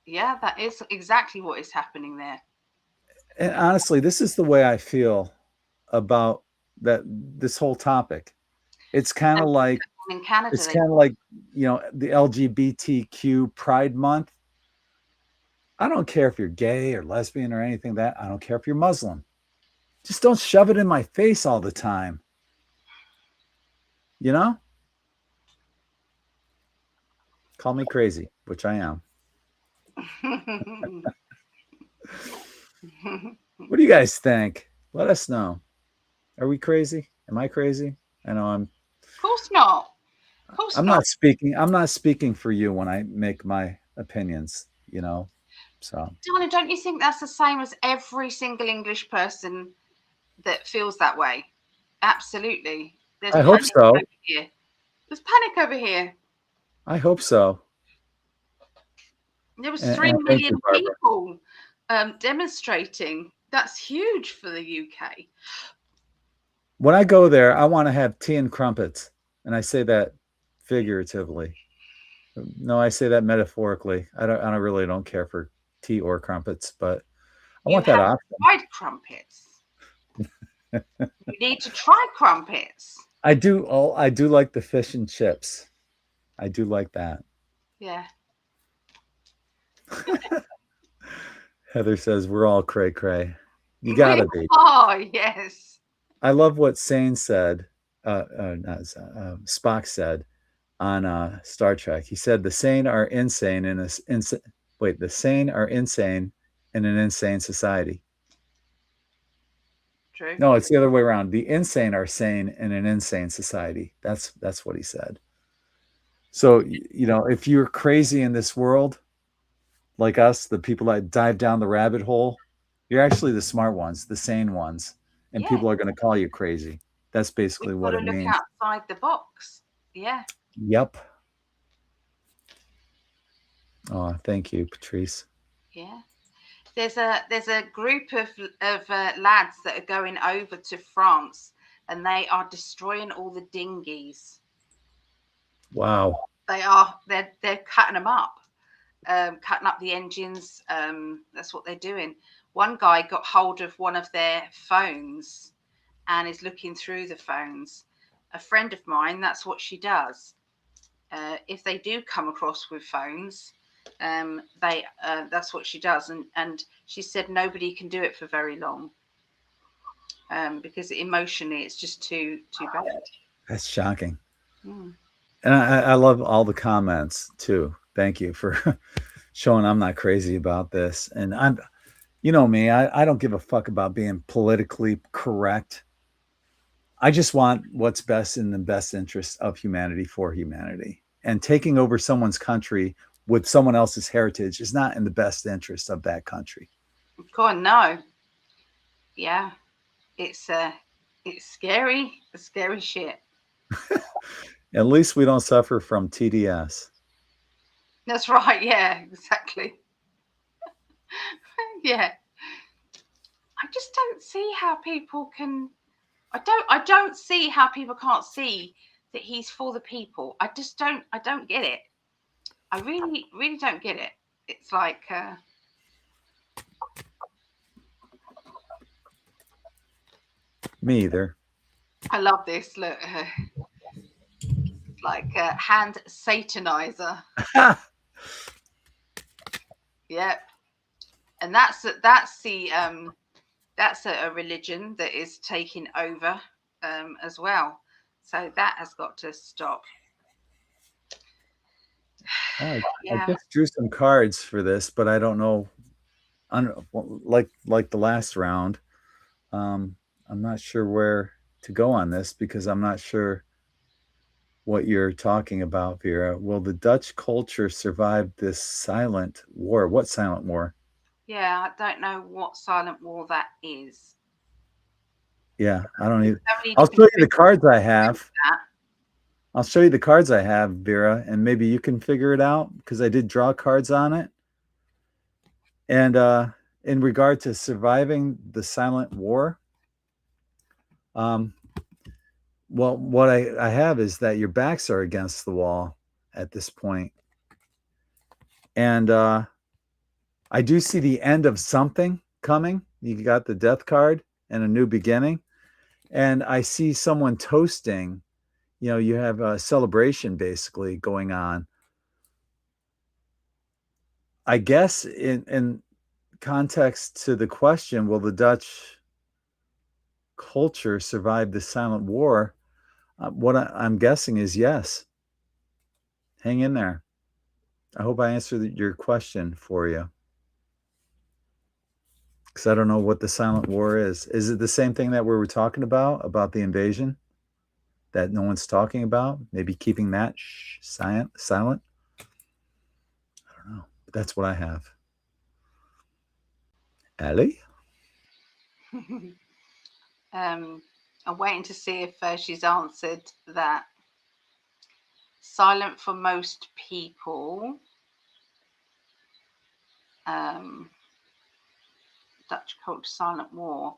Yeah, that is exactly what is happening there. And honestly, this is the way I feel about this whole topic. It's kind And of like in Canada, it's kind of like the LGBTQ Pride Month. I don't care if you're gay or lesbian or anything that. I don't care if you're Muslim. Just don't shove it in my face all the time. You know? Call me crazy, which I am. What do you guys think? Let us know. Are we crazy? Am I crazy? I know I'm Of course not. Of course I'm not. not speaking. I'm not speaking for you when I make my opinions, So Donna, don't you think that's the same as every single English person that feels that way? Absolutely. There's I hope panic so. over here. There's panic over here. I hope so. There was And 3 thank you, million Barbara. people demonstrating. That's huge for the UK. When I go there, I want to have tea and crumpets, and I say that figuratively. No, I say that metaphorically. I really don't care for tea or crumpets, but I You want that haven't option. tried crumpets. You need to try crumpets. I do. Oh, I do like the fish and chips. I do like that. Yeah. Heather says we're all cray cray. You We gotta be. are, yes. I love what Sane said. Not Spock said on Star Trek. He said the sane are insane in a wait. The sane are insane in an insane society. True. No, it's the other way around. The insane are sane in an insane society. That's what he said. So if you're crazy in this world, like us, the people that dive down the rabbit hole, you're actually the smart ones, the sane ones, and Yeah. people are going to call you crazy. That's We've basically got what to it look means. outside the box. Yeah. Yep. Oh, thank you, Patrice. Yeah. There's a group of lads that are going over to France, and they are destroying all the dinghies. Wow. They're cutting them up, cutting up the engines. That's what they're doing. One guy got hold of one of their phones and is looking through the phones. A friend of mine, that's what she does. If they do come across with phones, that's what she does, and she said nobody can do it for very long, because emotionally it's just too bad. That's shocking. Mm. And I love all the comments too. Thank you for showing I'm not crazy about this. And you know me, I don't give a fuck about being politically correct. I just want what's best in the best interest of humanity for humanity. And taking over someone's country with someone else's heritage is not in the best interest of that country. Go on, no, yeah, it's scary, scary shit. At least we don't suffer from TDS. That's right. Yeah, exactly. Yeah, I just don't see how people can. I don't see how people can't see that he's for the people. I just don't. I don't get it. I really, really don't get it. It's like, Me either. I love this. Look, like hand satanizer. Yeah, and that's a religion that is taking over as well. So that has got to stop. I Yeah. just drew some cards for this, but I don't know. Like the last round, I'm not sure where to go on this because I'm not sure what you're talking about, Vera. Will the Dutch culture survive this silent war? What silent war? Yeah, I don't know what silent war that is. Yeah, I don't There's even. so many I'll different show you the cards I have. that. I'll show you the cards I have, Vera, and maybe you can figure it out because I did draw cards on it. And in regard to surviving the silent war, well, what I have is that your backs are against the wall at this point. And I do see the end of something coming. You got the death card and a new beginning. And I see someone toasting. You have a celebration basically going on. I guess in context to the question, will the Dutch culture survive the silent war? What I'm guessing is yes. Hang in there. I hope I answered your question for you. Because I don't know what the silent war is. Is it the same thing that we were talking about the invasion that no one's talking about? Maybe keeping that silent? I don't know. But that's what I have. Allie? I'm waiting to see if she's answered that. Silent for most people. Dutch culture silent war.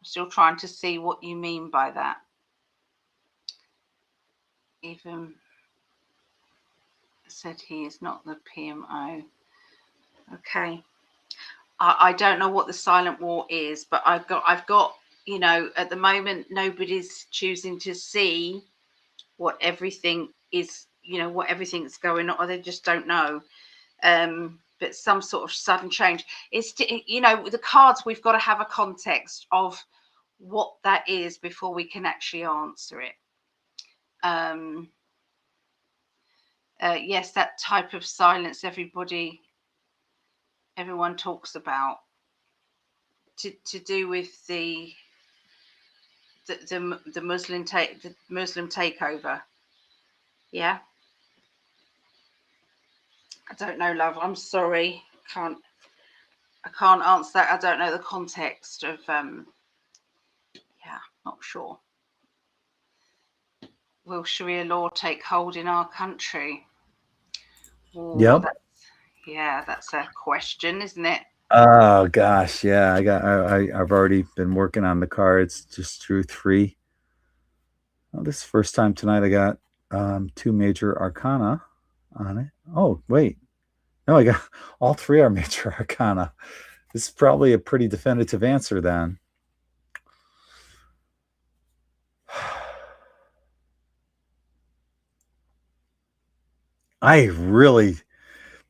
I'm still trying to see what you mean by that. Even said he is not the PMO. Okay. I don't know what the silent war is, but I've got, you know, at the moment, nobody's choosing to see what everything is, you know, what everything's going on, or they just don't know. But some sort of sudden change. It's, you know, the cards, we've got to have a context of what that is before we can actually answer it. Yes, that type of silence everyone talks about, to do with the Muslim takeover. Yeah, I don't know, love. I'm sorry, I can't answer that. I don't know the context of. Yeah, not sure. Will Sharia law take hold in our country? Oh, Yep. that's a question, isn't it? Oh gosh, yeah. I've already been working on the cards. Just drew 3. Well, this is the first time tonight I got 2 major arcana on it. Oh wait, no, I got all 3 are major arcana. This is probably a pretty definitive answer then.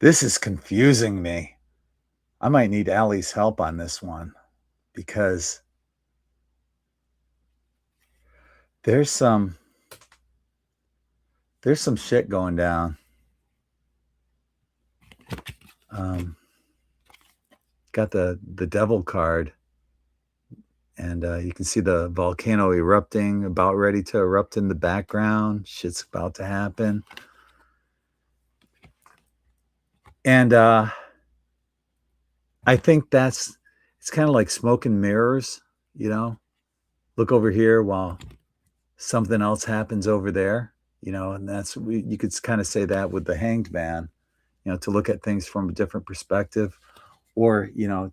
This is confusing me. I might need Allie's help on this one because there's some shit going down. Got the devil card, and you can see the volcano erupting, about ready to erupt in the background. Shit's about to happen. And I think it's kind of like smoke and mirrors, you know? Look over here while something else happens over there, you know, and you could kind of say that with the Hanged Man, you know, to look at things from a different perspective, or, you know,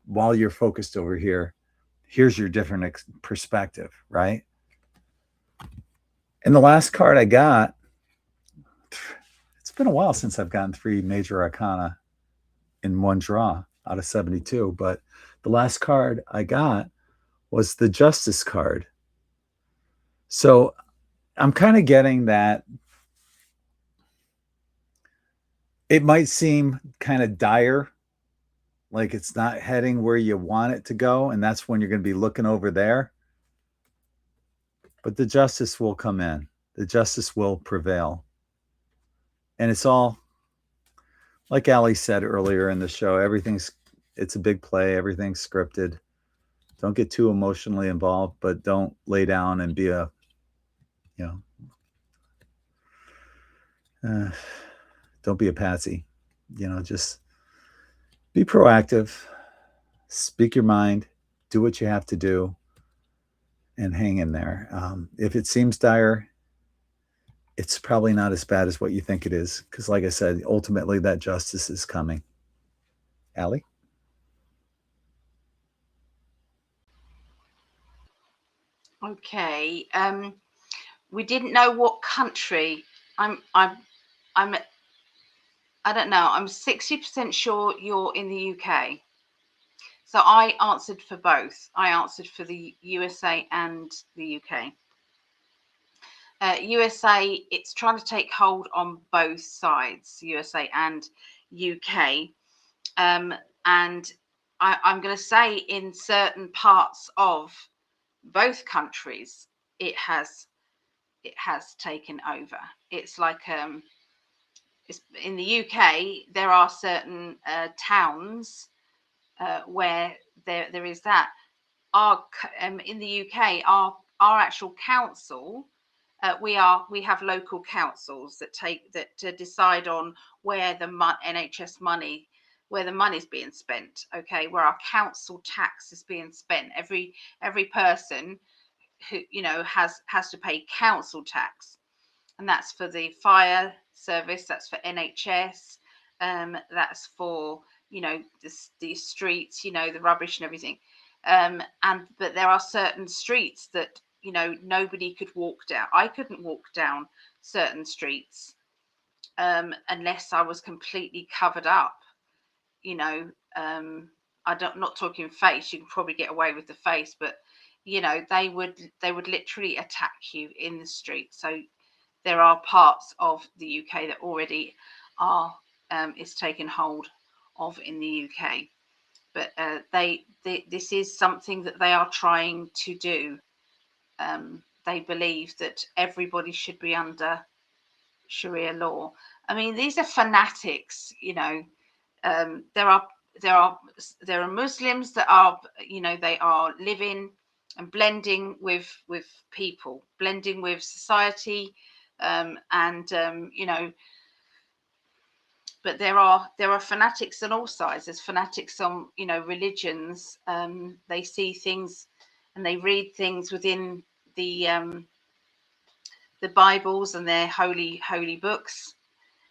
while you're focused over here, here's your different perspective, right? And the last card I got, it's been a while since I've gotten 3 major arcana in one draw out of 72, but the last card I got was the Justice card. So I'm kind of getting that it might seem kind of dire, like it's not heading where you want it to go, and that's when you're going to be looking over there. But the justice will come in. The justice will prevail. And it's all, like Allie said earlier in the show, it's a big play. Everything's scripted. Don't get too emotionally involved, but don't lay down and be don't be a patsy. You know, just be proactive, speak your mind, do what you have to do, and hang in there. If it seems dire, it's probably not as bad as what you think it is. Because, like I said, ultimately that justice is coming. Allie? Okay. We didn't know what country. I don't know. I'm 60% sure you're in the UK. So I answered for both. I answered for the USA and the UK. USA, it's trying to take hold on both sides, USA and UK. And I'm going to say in certain parts of both countries, it has taken over. It's like in the UK, there are certain towns where there is that. In the UK, our actual council, we have local councils that decide on where the NHS money, where the money's being spent. Okay, where our council tax is being spent. Every person who, you know, has to pay council tax, and that's for the fire service, that's for NHS, that's for the streets, the rubbish and everything. But there are certain streets that nobody could walk down. I couldn't walk down certain streets unless I was completely covered up. Not talking face. You can probably get away with the face, but they would literally attack you in the street. So there are parts of the UK that already are is taken hold of in the UK. But this is something that they are trying to do. They believe that everybody should be under Sharia law. I mean, these are fanatics. There are Muslims that are they are living and blending with people, blending with society, but there are fanatics on all sides. There's fanatics on religions. They see things and they read things within the Bibles and their holy books,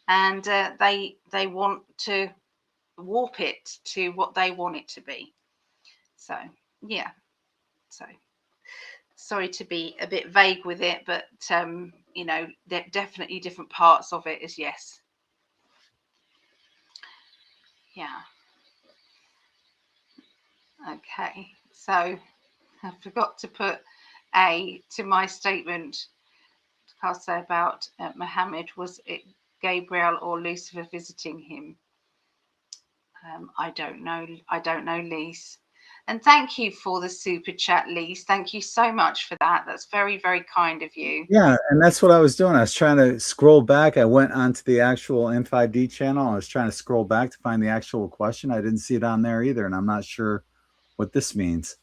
and they want to warp it to what they want it to be. So yeah, so sorry to be a bit vague with it, but there are definitely different parts of it. Is yes. Yeah. Okay, so I forgot to put A to my statement. I'll say about Muhammad. Was it Gabriel or Lucifer visiting him? I don't know. I don't know, Lise. And thank you for the super chat, Lise. Thank you so much for that. That's very, very kind of you. Yeah, and that's what I was doing. I was trying to scroll back. I went onto the actual In5d channel. I was trying to scroll back to find the actual question. I didn't see it on there either, and I'm not sure what this means.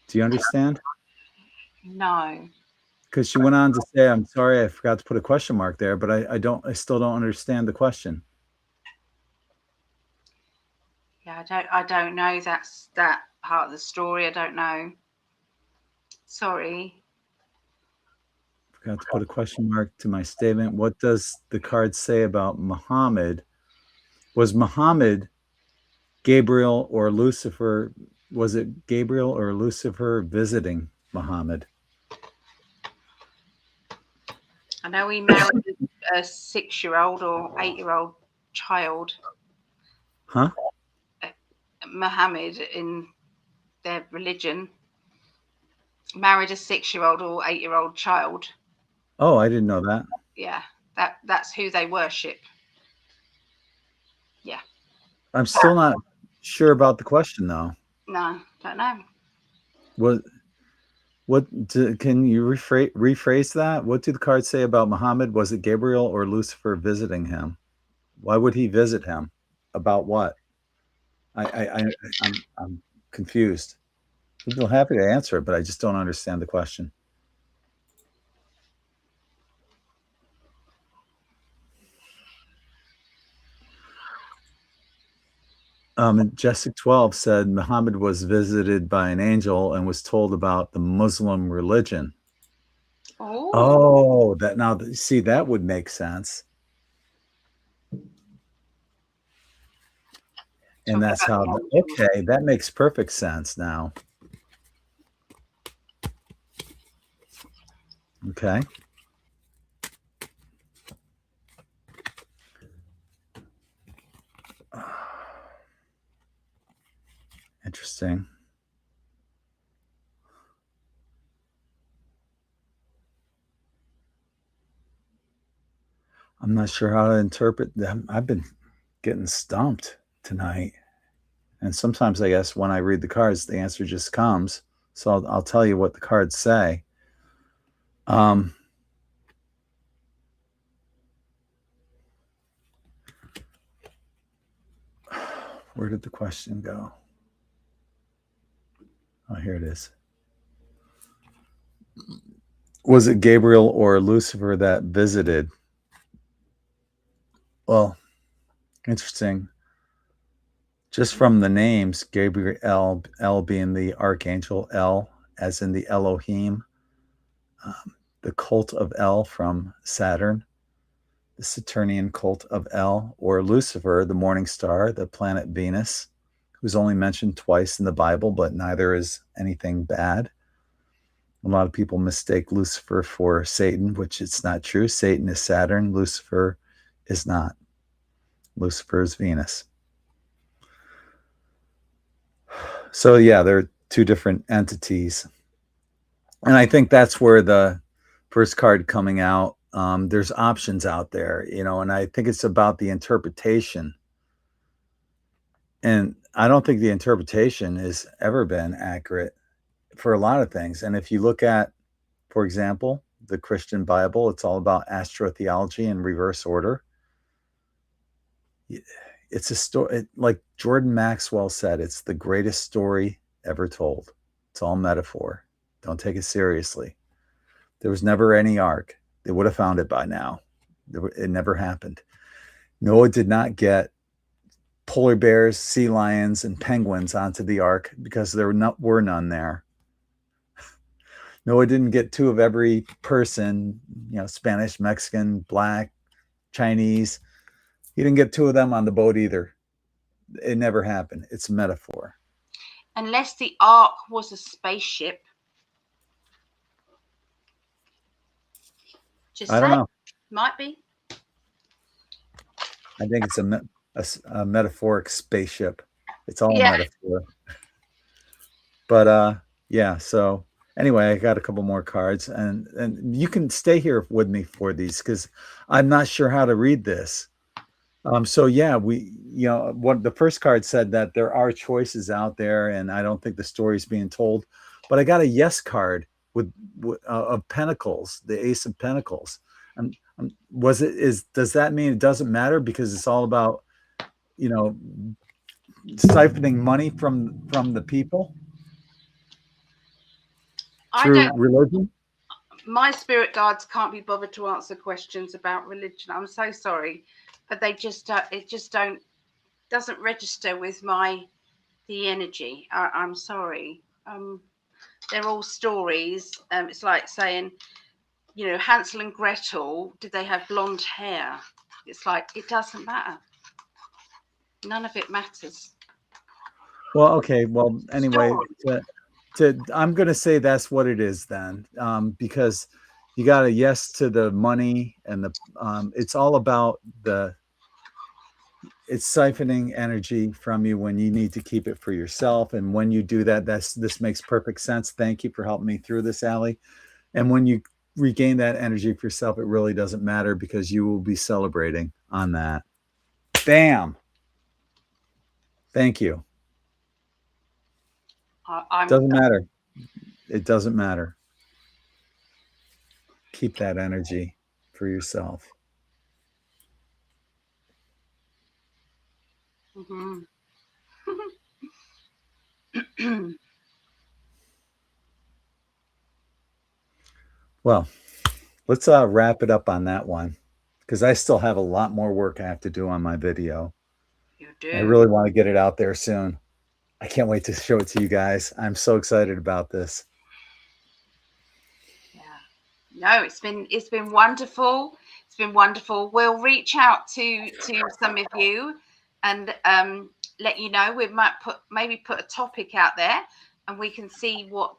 Do you understand? No. Because she went on to say, "I'm sorry, I forgot to put a question mark there," but I still don't understand the question. Yeah, I don't know. That's that part of the story. I don't know. Sorry. Forgot to put a question mark to my statement. What does the card say about Muhammad? Was Muhammad Gabriel or Lucifer? Was it Gabriel or Lucifer visiting Muhammad? I know he married a 6-year-old or 8-year-old child. Huh? Muhammad, in their religion, married a 6-year-old or 8-year-old child. Oh, I didn't know that. Yeah, that's who they worship. Yeah. I'm still not sure about the question, though. No, don't know. Can you rephrase that? What do the cards say about Muhammad? Was it Gabriel or Lucifer visiting him? Why would he visit him? About what? I'm confused. I'd be happy to answer it, but I just don't understand the question. Jessica 12 said Muhammad was visited by an angel and was told about the Muslim religion. Oh, that now see that would make sense. And that's how, okay, that makes perfect sense now. Okay. Interesting. I'm not sure how to interpret them. I've been getting stumped tonight. And sometimes I guess when I read the cards, the answer just comes. So I'll tell you what the cards say. Where did the question go? Oh, here it is. Was it Gabriel or Lucifer that visited? Well, interesting. Just from the names, Gabriel, El being the archangel, El as in the Elohim, the cult of El from Saturn, the Saturnian cult of El, or Lucifer, the morning star, the planet Venus, who's only mentioned twice in the Bible, but neither is anything bad. A lot of people mistake Lucifer for Satan, which it's not true. Satan is Saturn. Lucifer is not. Lucifer is Venus. So, yeah, they're two different entities. And I think that's where the first card coming out, there's options out there, and I think it's about the interpretation. And I don't think the interpretation has ever been accurate for a lot of things. And if you look at, for example, the Christian Bible, it's all about astrotheology in reverse order. It's a story, like Jordan Maxwell said, it's the greatest story ever told. It's all metaphor. Don't take it seriously. There was never any ark. They would have found it by now. It never happened. Noah did not get polar bears, sea lions, and penguins onto the ark because there were none there. Noah didn't get two of every person, Spanish, Mexican, black, Chinese. He didn't get two of them on the boat either. It never happened. It's a metaphor. Unless the ark was a spaceship. Just I don't know. Might be. I think it's a metaphoric spaceship. It's all a metaphor. But yeah, so anyway, I got a couple more cards, and you can stay here with me for these because I'm not sure how to read this. So yeah, what the first card said that there are choices out there, and I don't think the story's being told. But I got a yes card with of Pentacles, the Ace of Pentacles. Does that mean it doesn't matter because it's all about siphoning money from the people through religion? My spirit guides can't be bothered to answer questions about religion. I'm so sorry, but they just doesn't register with the energy. I'm sorry. They're all stories. It's like saying, Hansel and Gretel, did they have blonde hair? It's like, it doesn't matter. None of it matters. Well, okay. Well, anyway, I'm going to say that's what it is then, because you got a yes to the money and it's all about it's siphoning energy from you when you need to keep it for yourself. And when you do that, this makes perfect sense. Thank you for helping me through this, Allie. And when you regain that energy for yourself, it really doesn't matter because you will be celebrating on that. Bam. Thank you. Doesn't matter. It doesn't matter. Keep that energy for yourself. Mm-hmm. Well, let's wrap it up on that one because I still have a lot more work I have to do on my video. You do. I really want to get it out there soon. I can't wait to show it to you guys. I'm so excited about this. Yeah. No, it's been wonderful. It's been wonderful. We'll reach out to some of you and let you know. We might maybe put a topic out there and we can see what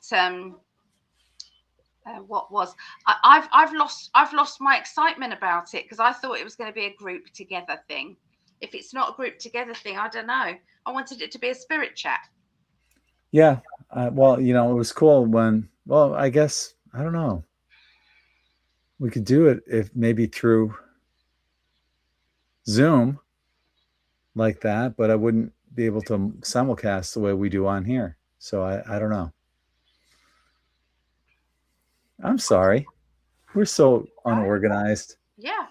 was. I've lost my excitement about it because I thought it was going to be a group together thing. If it's not a group together thing, I don't know. I wanted it to be a spirit chat. Yeah. Well, it was cool well, I guess, I don't know. We could do it if maybe through Zoom like that, but I wouldn't be able to simulcast the way we do on here. So I don't know. I'm sorry. We're so unorganized. Yeah.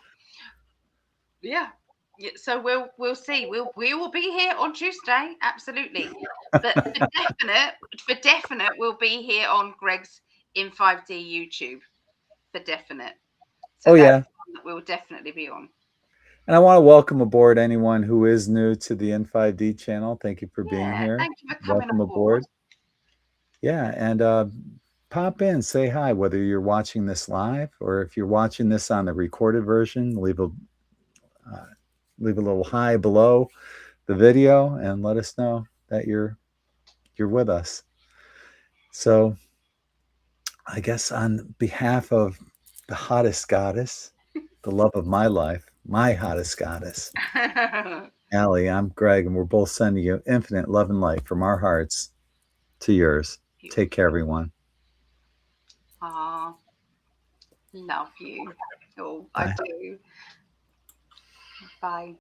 So we'll see. We will be here on Tuesday, absolutely. But for definite, we'll be here on Gregg's In5d YouTube. For definite. So yeah. We'll definitely be on. And I want to welcome aboard anyone who is new to the In5d channel. Thank you for being here. Thank you for coming welcome aboard. Yeah, and pop in, say hi, whether you're watching this live or if you're watching this on the recorded version, leave a leave a little hi below the video and let us know that you're with us. So I guess on behalf of the hottest goddess, the love of my life, my hottest goddess, Allie, I'm Greg, and we're both sending you infinite love and light from our hearts to yours. Take care, everyone. Ah, love you. Oh, I Bye. do. Bye.